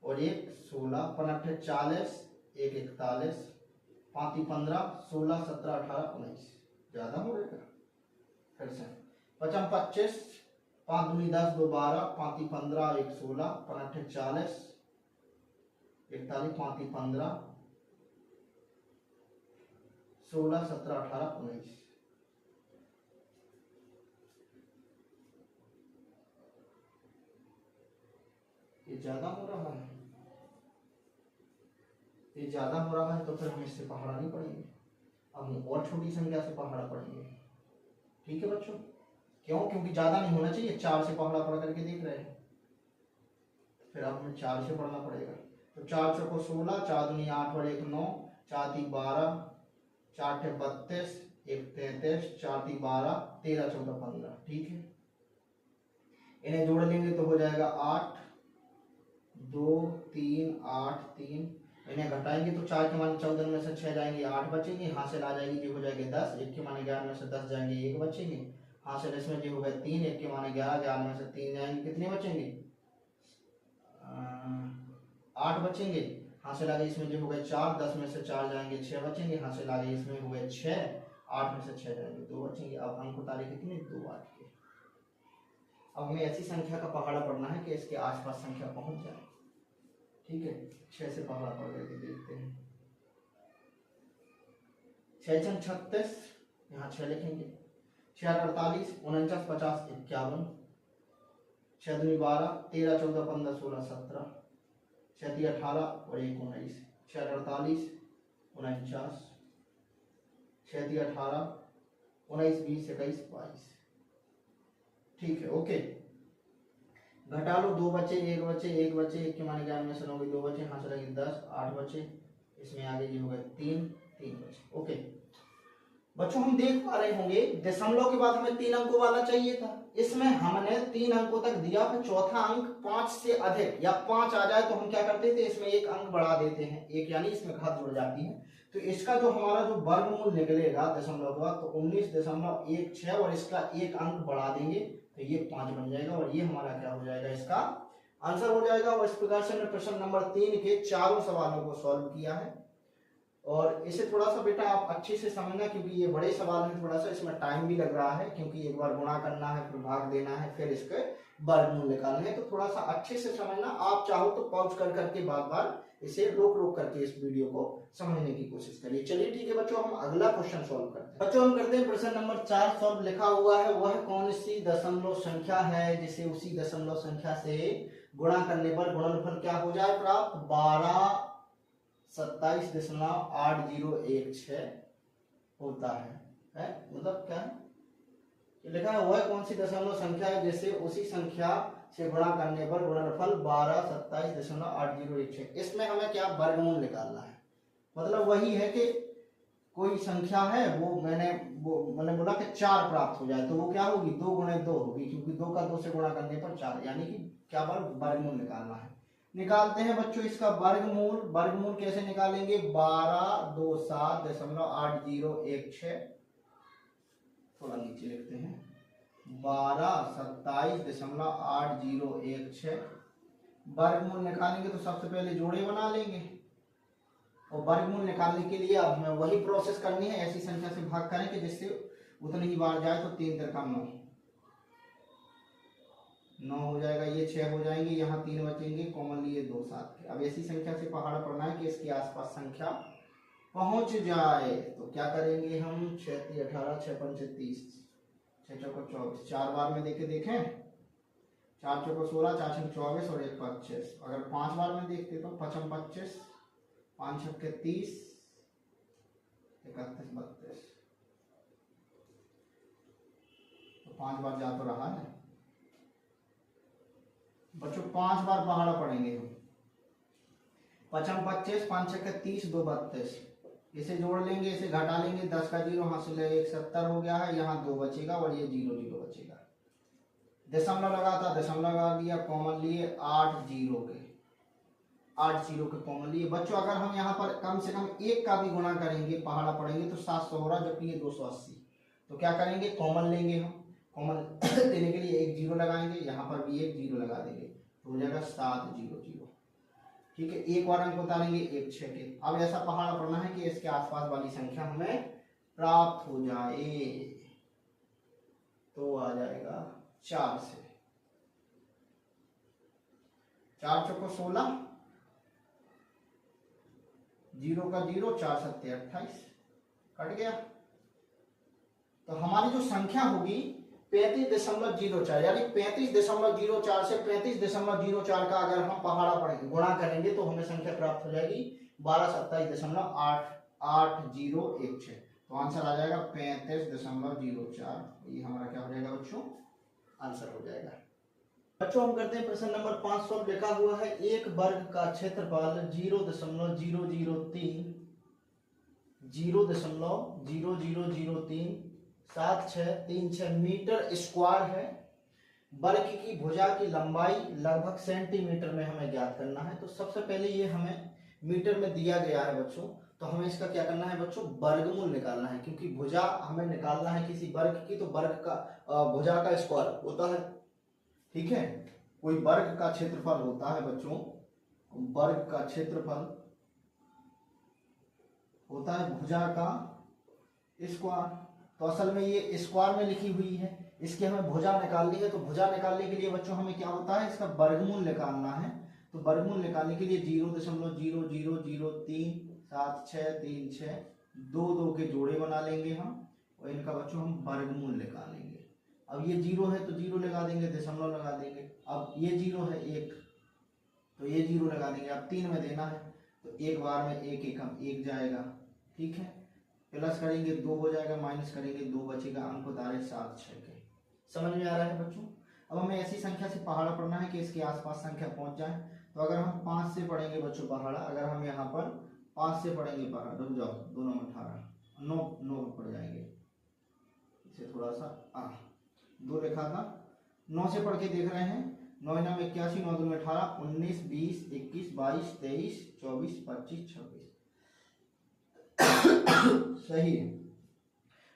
और 1 16, 5 8 40, 1 41, 5 3 15 16 17 18 19, ज्यादा हो जाएगा। फिर से 5 25, 5 दूनी 10, 2 12, 5 3 15, 1 16, 5 8 40, 41, 5 3 15 16 17 18 19। ये ज्यादा हो रहा है, ये ज्यादा हो रहा है, तो फिर हम इससे पहाड़ा नहीं पढ़ेंगे। अब हम और छोटी संख्या से पहाड़ा पढ़ेंगे, ठीक है बच्चों। क्यों, क्योंकि ज्यादा नहीं होना चाहिए। 4 से पहाड़ा पढ़ करके देख रहे हैं, फिर अब हमें 4 से पढ़ना पड़ेगा। तो 4 चौको 16, 4 दूनी 8 और 1 9, 4 3 12, 4 8 32, 1 33, 4 3 12, 13 14 15, ठीक है। इन्हें जोड़ लेंगे तो हो जाएगा 8 2 3 8 3। इन्हें घटाएंगे तो 4 के मान 14 में से 6 जाएंगे, 8 बचेंगे, हासिल आ जाएगी, जो हो जाएंगे 10। 1 के माने 11 में से 10 जाएंगे, 1 बचेंगे, हासिल इसमें जो होगा 3। 1 के माने 11, 11 में से 3 जाएंगे, कितने बचेंगे, 8 बचेंगे, हासिल आ गई, इसमें जो होगा 4। 10 में से 4 जाएंगे, 6 बचेंगे, हासिल आ गई, इसमें हुए 6। 8 में से 6 जाएंगे, 2 बचेंगे। अब अंक उतारे कितने, 2 8 के। अब हमें ऐसी संख्या का पहाड़ा पढ़ना है कि इसके आसपास संख्या पहुंच जाए। ठीक है, 6 से पहाड़ा पढ़ करके देखते हैं। 6 छंग 36, यहाँ 6 लिखेंगे। 6 48, 49 50 51, 6 दूनी 12, 13 14 15 16 17, 6 3 18 और 1 19, 6 48 49, 6 3 18 19 20 21 22। ठीक है, ओके। घटा लो, 2 बचे, 1 बचे, 1 बचे, 1 के माने क्या में सुनोगे, 2 बचे, यहाँ चलेगी 10, 8 बचे, इसमें आगे ये हो गए 3 बचे। ओके बच्चों, हम देख पा रहे होंगे दशमलव के बाद हमें 3 अंकों वाला चाहिए था। इसमें हमने 3 अंकों तक दिया, फिर चौथा अंक 5 से अधिक या 5 आ जाए तो हम क्या करते थे, इसमें 1 अंक बढ़ा देते हैं, एक यानी इसमें घात जुड़ जाती है। तो इसका जो हमारा जो वर्गमूल निकलेगा दशमलव का, तो 19.16 और इसका 1 अंक बढ़ा देंगे तो ये 5 बन जाएगा और ये हमारा क्या हो जाएगा, इसका आंसर हो जाएगा। और इस प्रकार से हमने प्रश्न नंबर 3 के चारों सवालों को सॉल्व किया है। और इसे थोड़ा सा बेटा आप अच्छे से समझना, क्योंकि ये बड़े सवाल हैं, थोड़ा सा इसमें टाइम भी लग रहा है, क्योंकि एक बार गुणा करना है, फिर भाग देना है, फिर इसके वर्गमूल निकालने हैं। तो थोड़ा सा अच्छे से समझना। आप चाहो तो पॉज कर करके बार बार इसे रोक रोक करके इस वीडियो को समझने की कोशिश करिए। चलिए ठीक है बच्चों, हम अगला क्वेश्चन सॉल्व करते हैं। बच्चों हम करते हैं प्रश्न नंबर 4 सॉल्व। लिखा हुआ है वह कौन सी दशमलव संख्या है जिसे उसी दशमलव संख्या से गुणा करने पर गुणनफल क्या हो जाए प्राप्त, 12 27.8016 होता है? मतलब क्या है, लिखा है वह कौन सी दशमलव संख्या है जिसे उसी संख्या से गुणा करने पर गुणनफल 12 27.8016। इसमें हमें क्या वर्गमूल निकालना है। मतलब वही है कि कोई संख्या है, वो मैंने बोला कि 4 प्राप्त हो जाए तो वो क्या होगी, 2 गुणे 2 होगी, क्योंकि 2 का 2 से गुणा करने पर 4, यानी कि क्या वर्गमूल निकालना है। निकालते हैं बच्चों इसका वर्गमूल। वर्गमूल कैसे निकालेंगे, 1227.8016, थोड़ा नीचे लिखते हैं, 1227.8016 वर्गमूल निकालेंगे तो सबसे पहले जोड़े बना लेंगे। और वर्गमूल निकालने के लिए अब हमें वही प्रोसेस करनी है, ऐसी संख्या से भाग करें कि जिससे उतनी ही बार जाए। तो 3 तिरका 9 हो जाएगा, ये 6 हो जाएंगे, यहाँ 3 बचेंगे, कॉमन लिए 2 7 के। अब ऐसी संख्या से पहाड़ा पढ़ना है कि इसके आसपास संख्या पहुंच जाए। तो क्या करेंगे हम, 6 3 18, 6 5 30, 6 चौको 24, 4 बार में देखें 4 चौको 16, 4 6 24 और 1 25। अगर 5 बार में देखते तो 5 25, 5 6 30, 31 32, तो 5 बार जा तो रहा है बच्चों। 5 बार पहाड़ा पढ़ेंगे हम। 5 25, 5 6 30, 2 32, इसे जोड़ लेंगे, इसे घटा लेंगे, 10 का 0 हासिल है, 1 70 हो गया है, यहाँ 2 बचेगा और ये 0 0 बचेगा। दशमलव लगा था, दशमलव लगा दिया, कॉमन लिए 8 0 के कॉमन लिए। बच्चों अगर हम यहाँ पर कम से कम 1 का भी गुणा करेंगे, पहाड़ा पढ़ेंगे तो 700 हो रहा, जबकि ये 280। तो क्या करेंगे, कॉमन लेंगे हम। कॉमन देने के लिए 1 0 लगाएंगे, यहाँ पर भी 1 0 लगा देंगे, तो हो जाएगा 7 0 0। ठीक है, एक और अंक उतारेंगे 1 6 के। अब ऐसा पहाड़ा पढ़ना है कि इसके आसपास वाली संख्या हमें प्राप्त हो जाए। तो आ जाएगा 4 से, 4 चौको 16, 0 का 0, 4 7 28, कट गया। तो हमारी जो संख्या होगी 35.04, यानी 35.04 से 35.04 का अगर हम पहाड़ा पढ़ेंगे, गुणा करेंगे तो हमें संख्या प्राप्त हो जाएगी 1227.8016। तो आंसर आ जाएगा 35.04। ये हमारा क्या हो जाएगा बच्चों, आंसर हो जाएगा। बच्चों हम करते हैं प्रश्न नंबर 5 सॉल्व। लिखा हुआ है एक वर्ग का क्षेत्रफल 0.0003 7636 मीटर स्क्वायर है। वर्ग की भुजा की लंबाई लगभग सेंटीमीटर में हमें ज्ञात करना है। तो सबसे पहले ये हमें मीटर में दिया गया है बच्चों, तो हमें इसका क्या करना है बच्चों, वर्गमूल निकालना है। क्योंकि भुजा हमें निकालना है किसी वर्ग की, तो वर्ग का भुजा का स्क्वायर होता है। ठीक है, कोई वर्ग का क्षेत्रफल होता है बच्चों, वर्ग का क्षेत्रफल होता है भुजा का स्क्वायर। तो असल में ये स्क्वायर में लिखी हुई है, इसकी हमें भुजा निकालनी है। तो भुजा निकालने के लिए बच्चों हमें क्या होता है, इसका वर्गमूल निकालना है। तो वर्गमूल निकालने के लिए 0.00037636 दो दो के जोड़े बना लेंगे हम, और इनका बच्चों हम वर्गमूल निकालेंगे। अब ये 0 है तो 0 लगा देंगे, दशमलव लगा देंगे। अब ये 0 है 1, तो ये 0 लगा देंगे। अब 3 में देना है तो एक बार में 1 एकम 1 जाएगा, ठीक है। प्लस करेंगे 2 हो जाएगा, माइनस करेंगे 2 बचेगा, अंक बता रहे 7 6 के। समझ में आ रहा है बच्चों। अब हमें ऐसी संख्या से पहाड़ा पढ़ना है कि इसके आसपास संख्या पहुंच जाए। तो अगर हम 5 से पढ़ेंगे बच्चों पहाड़ा, अगर हम यहाँ पर 5 से पढ़ेंगे पहाड़ा, रुक जाओ, 2 9 18 9 पढ़ जाएंगे, इसे थोड़ा सा 2 लिखा था, 9 से पढ़ के देख रहे हैं। 9 9 81, 9 2 18, 19 20 21 22 23 24 25 26 सही है।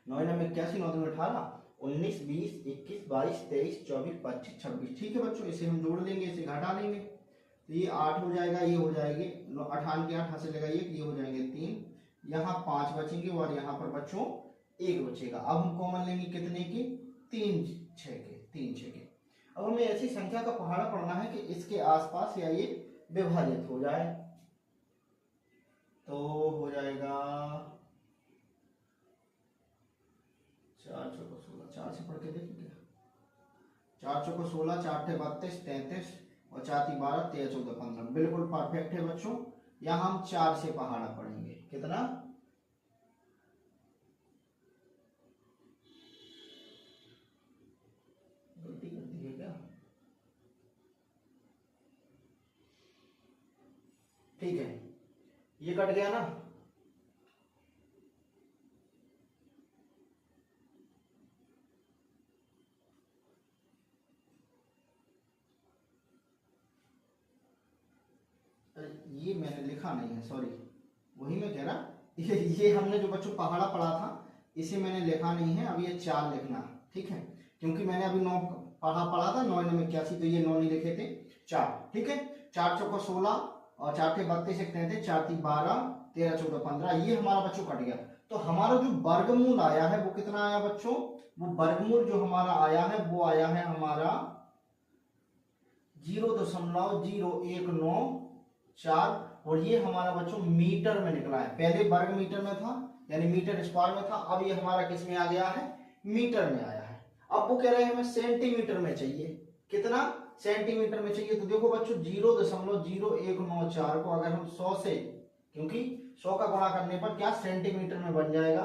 9 9 81, 9 2 18, 19 20 21 22 23 24 25 26, ठीक है बच्चों। इसे हम जोड़ लेंगे, इसे घटा लेंगे, तो ये 8 हो जाएगा, ये हो जाएंगे 98 के 8 से लगाइए, ये हो जाएंगे 3, यहाँ 5 बचेंगे और यहाँ पर बच्चों 1 बचेगा। अब हम कॉमन लेंगे कितने के, 3 6 के। अब हमें ऐसी संख्या का पहाड़ा पढ़ना है कि इसके आसपास या ये विभाजित हो जाए। तो हो जाएगा 4 चौको 16, 4 से पढ़ के देखो क्या, 4 चौको 16, 4 टे 32 33 और 4 3 12 13 14 15, बिल्कुल परफेक्ट है बच्चों। यहाँ हम 4 से पहाड़ा पढ़ेंगे, कितना, गलती कर दी है क्या, ठीक है, ये कट गया ना। ये मैंने लिखा नहीं है, सॉरी, वही मैं कह रहा, ये हमने जो बच्चों पहाड़ा पढ़ा था इसे मैंने लिखा नहीं है, अब ये 4 लिखना, ठीक है, क्योंकि मैंने अभी 9 पढ़ा था, 9 9 81, तो ये 9 नहीं लिखे थे, 4, ठीक है। 4 चौको 16 और 4 टे 32 एक 33, 4 3 12 13 14 15, ये हमारा बच्चों कट गया। तो हमारा जो वर्गमूल आया है वो कितना आया बच्चों, वो वर्गमूल जो हमारा आया है वो आया है हमारा 0.0194, और ये हमारा बच्चों मीटर में निकला है। पहले वर्ग मीटर में था, यानी मीटर स्क्वायर में था, अब ये हमारा किस में आ गया है, मीटर में आया है। अब वो कह रहे हैं हमें सेंटीमीटर में चाहिए, कितना, सेंटीमीटर में चाहिए। तो देखो बच्चों 0.0194 को अगर हम 100 से, क्योंकि 100 का गुणा करने पर क्या सेंटीमीटर में बन जाएगा,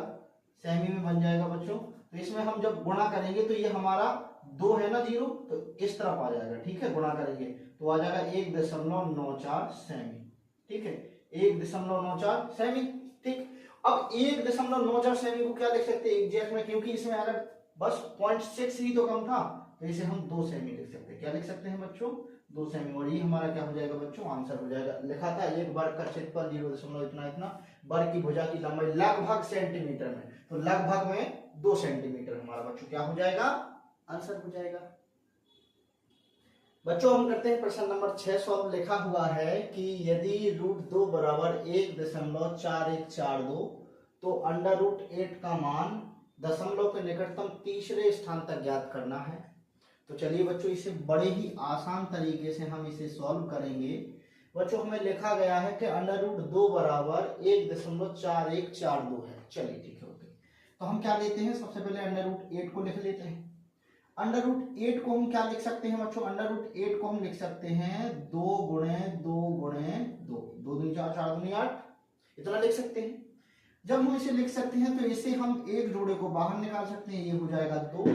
सेमी में बन जाएगा बच्चों। तो इसमें हम जब गुणा करेंगे तो ये हमारा 2 है ना 0, तो इस तरफ आ जाएगा, ठीक है, गुणा करेंगे तो आ जाएगा 1.94 सेमी, ठीक है, 1.94 सेमी, ठीक। अब 1.94 सेमी को क्या लिख सकते हैं एग्जैक्ट में, क्योंकि इसमें अगर बस 0.6 ही तो कम था, तो इसे हम 2 सेमी लिख सकते हैं। क्या लिख सकते हैं बच्चों, 2 सेमी, और ये हमारा क्या हो जाएगा बच्चों, आंसर हो जाएगा। लिखा था एक वर्ग का क्षेत्रफल 0. इतना वर्ग की भुजा की लंबाई लगभग सेंटीमीटर में, तो लगभग में 2 सेंटीमीटर हमारा बच्चों क्या हो जाएगा, आंसर हो जाएगा। बच्चों हम करते हैं प्रश्न नंबर 6 सॉल्व। लिखा हुआ है कि यदि √2 बराबर 1.4142 तो √8 का मान दशमलव के निकटतम तीसरे स्थान तक ज्ञात करना है। तो चलिए बच्चों इसे बड़े ही आसान तरीके से हम इसे सॉल्व करेंगे। बच्चों हमें लिखा गया है कि √2 बराबर 1.4142 है। चलिए ठीक है, ओके। तो हम क्या लेते हैं, सबसे पहले √8 को लिख लेते हैं। √8 को हम क्या लिख सकते हैं बच्चों, √8 को हम लिख सकते हैं 2 गुणे 2 गुणे 2, 2 दूनी 4, 4 दूनी 8, इतना लिख सकते हैं। जब हम इसे लिख सकते हैं तो इसे हम एक जोड़े को बाहर निकाल सकते हैं, ये हो जाएगा 2,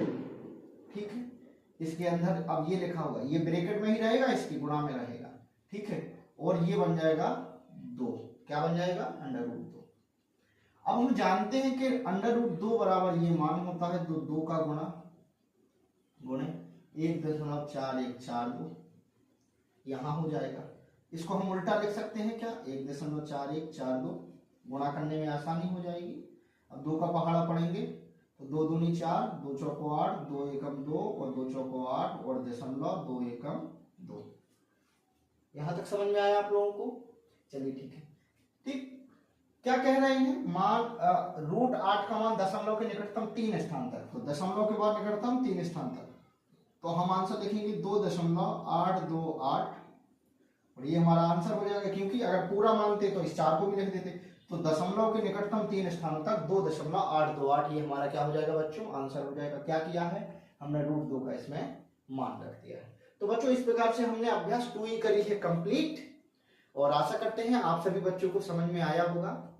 ठीक है। इसके अंदर अब ये लिखा होगा, ये ब्रैकेट में ही रहेगा, इसकी गुणा में रहेगा, ठीक है, और ये बन जाएगा 2, क्या बन जाएगा, √2। अब हम जानते हैं कि √2 बराबर ये मान होता है, तो 2 का गुणा गुणे 1.4142 यहां हो जाएगा। इसको हम उल्टा लिख सकते हैं क्या, 1.4142, गुणा करने में आसानी हो जाएगी। अब 2 का पहाड़ा पढ़ेंगे तो 2 दूनी 4, 2 चौको 8, 2 एकम 2 और 2 चौको 8 और दशमलव 2 एकम 2। यहां तक समझ में आया आप लोगों को, चलिए ठीक है, ठीक। क्या कह रहे हैं, मान रूट 8 का मान दशमलव के निकटतम 3 स्थान तक, तो दशमलव के बाद निकटतम 3 स्थान तक, तो हम आंसर लिखेंगे 2.828 और ये हमारा आंसर हो जाएगा। क्योंकि अगर पूरा मानते तो इस 4 को भी लिख देते, तो दशमलव के निकटतम 3 स्थानों तक 2.828, ये हमारा क्या हो जाएगा बच्चों, आंसर हो जाएगा। क्या किया है हमने, रूट 2 का इसमें मान रख दिया है। तो बच्चों इस प्रकार से हमने अभ्यास 2E करी है कंप्लीट, और आशा करते हैं आप सभी बच्चों को समझ में आया होगा।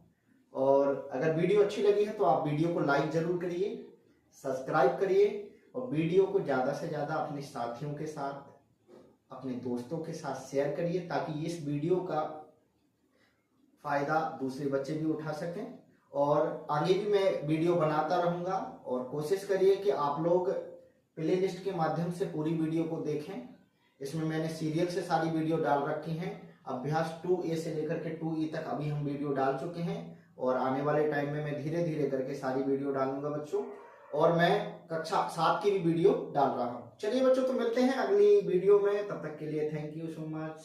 और अगर वीडियो अच्छी लगी है तो आप वीडियो को लाइक जरूर करिए, सब्सक्राइब करिए, और वीडियो को ज्यादा से ज्यादा अपने साथियों के साथ, अपने दोस्तों के साथ शेयर करिए, ताकि इस वीडियो का फायदा दूसरे बच्चे भी उठा सकें। और आगे भी मैं वीडियो बनाता रहूंगा, और कोशिश करिए कि आप लोग प्ले लिस्ट के माध्यम से पूरी वीडियो को देखें। इसमें मैंने सीरियल से सारी वीडियो डाल रखी हैं, अभ्यास 2A से लेकर के 2E तक अभी हम वीडियो डाल चुके हैं, और आने वाले टाइम में मैं धीरे धीरे करके सारी वीडियो डालूंगा बच्चों, और मैं कक्षा 7 की भी वीडियो डाल रहा हूँ। चलिए बच्चों, तो मिलते हैं अगली वीडियो में, तब तक के लिए थैंक यू सो मच।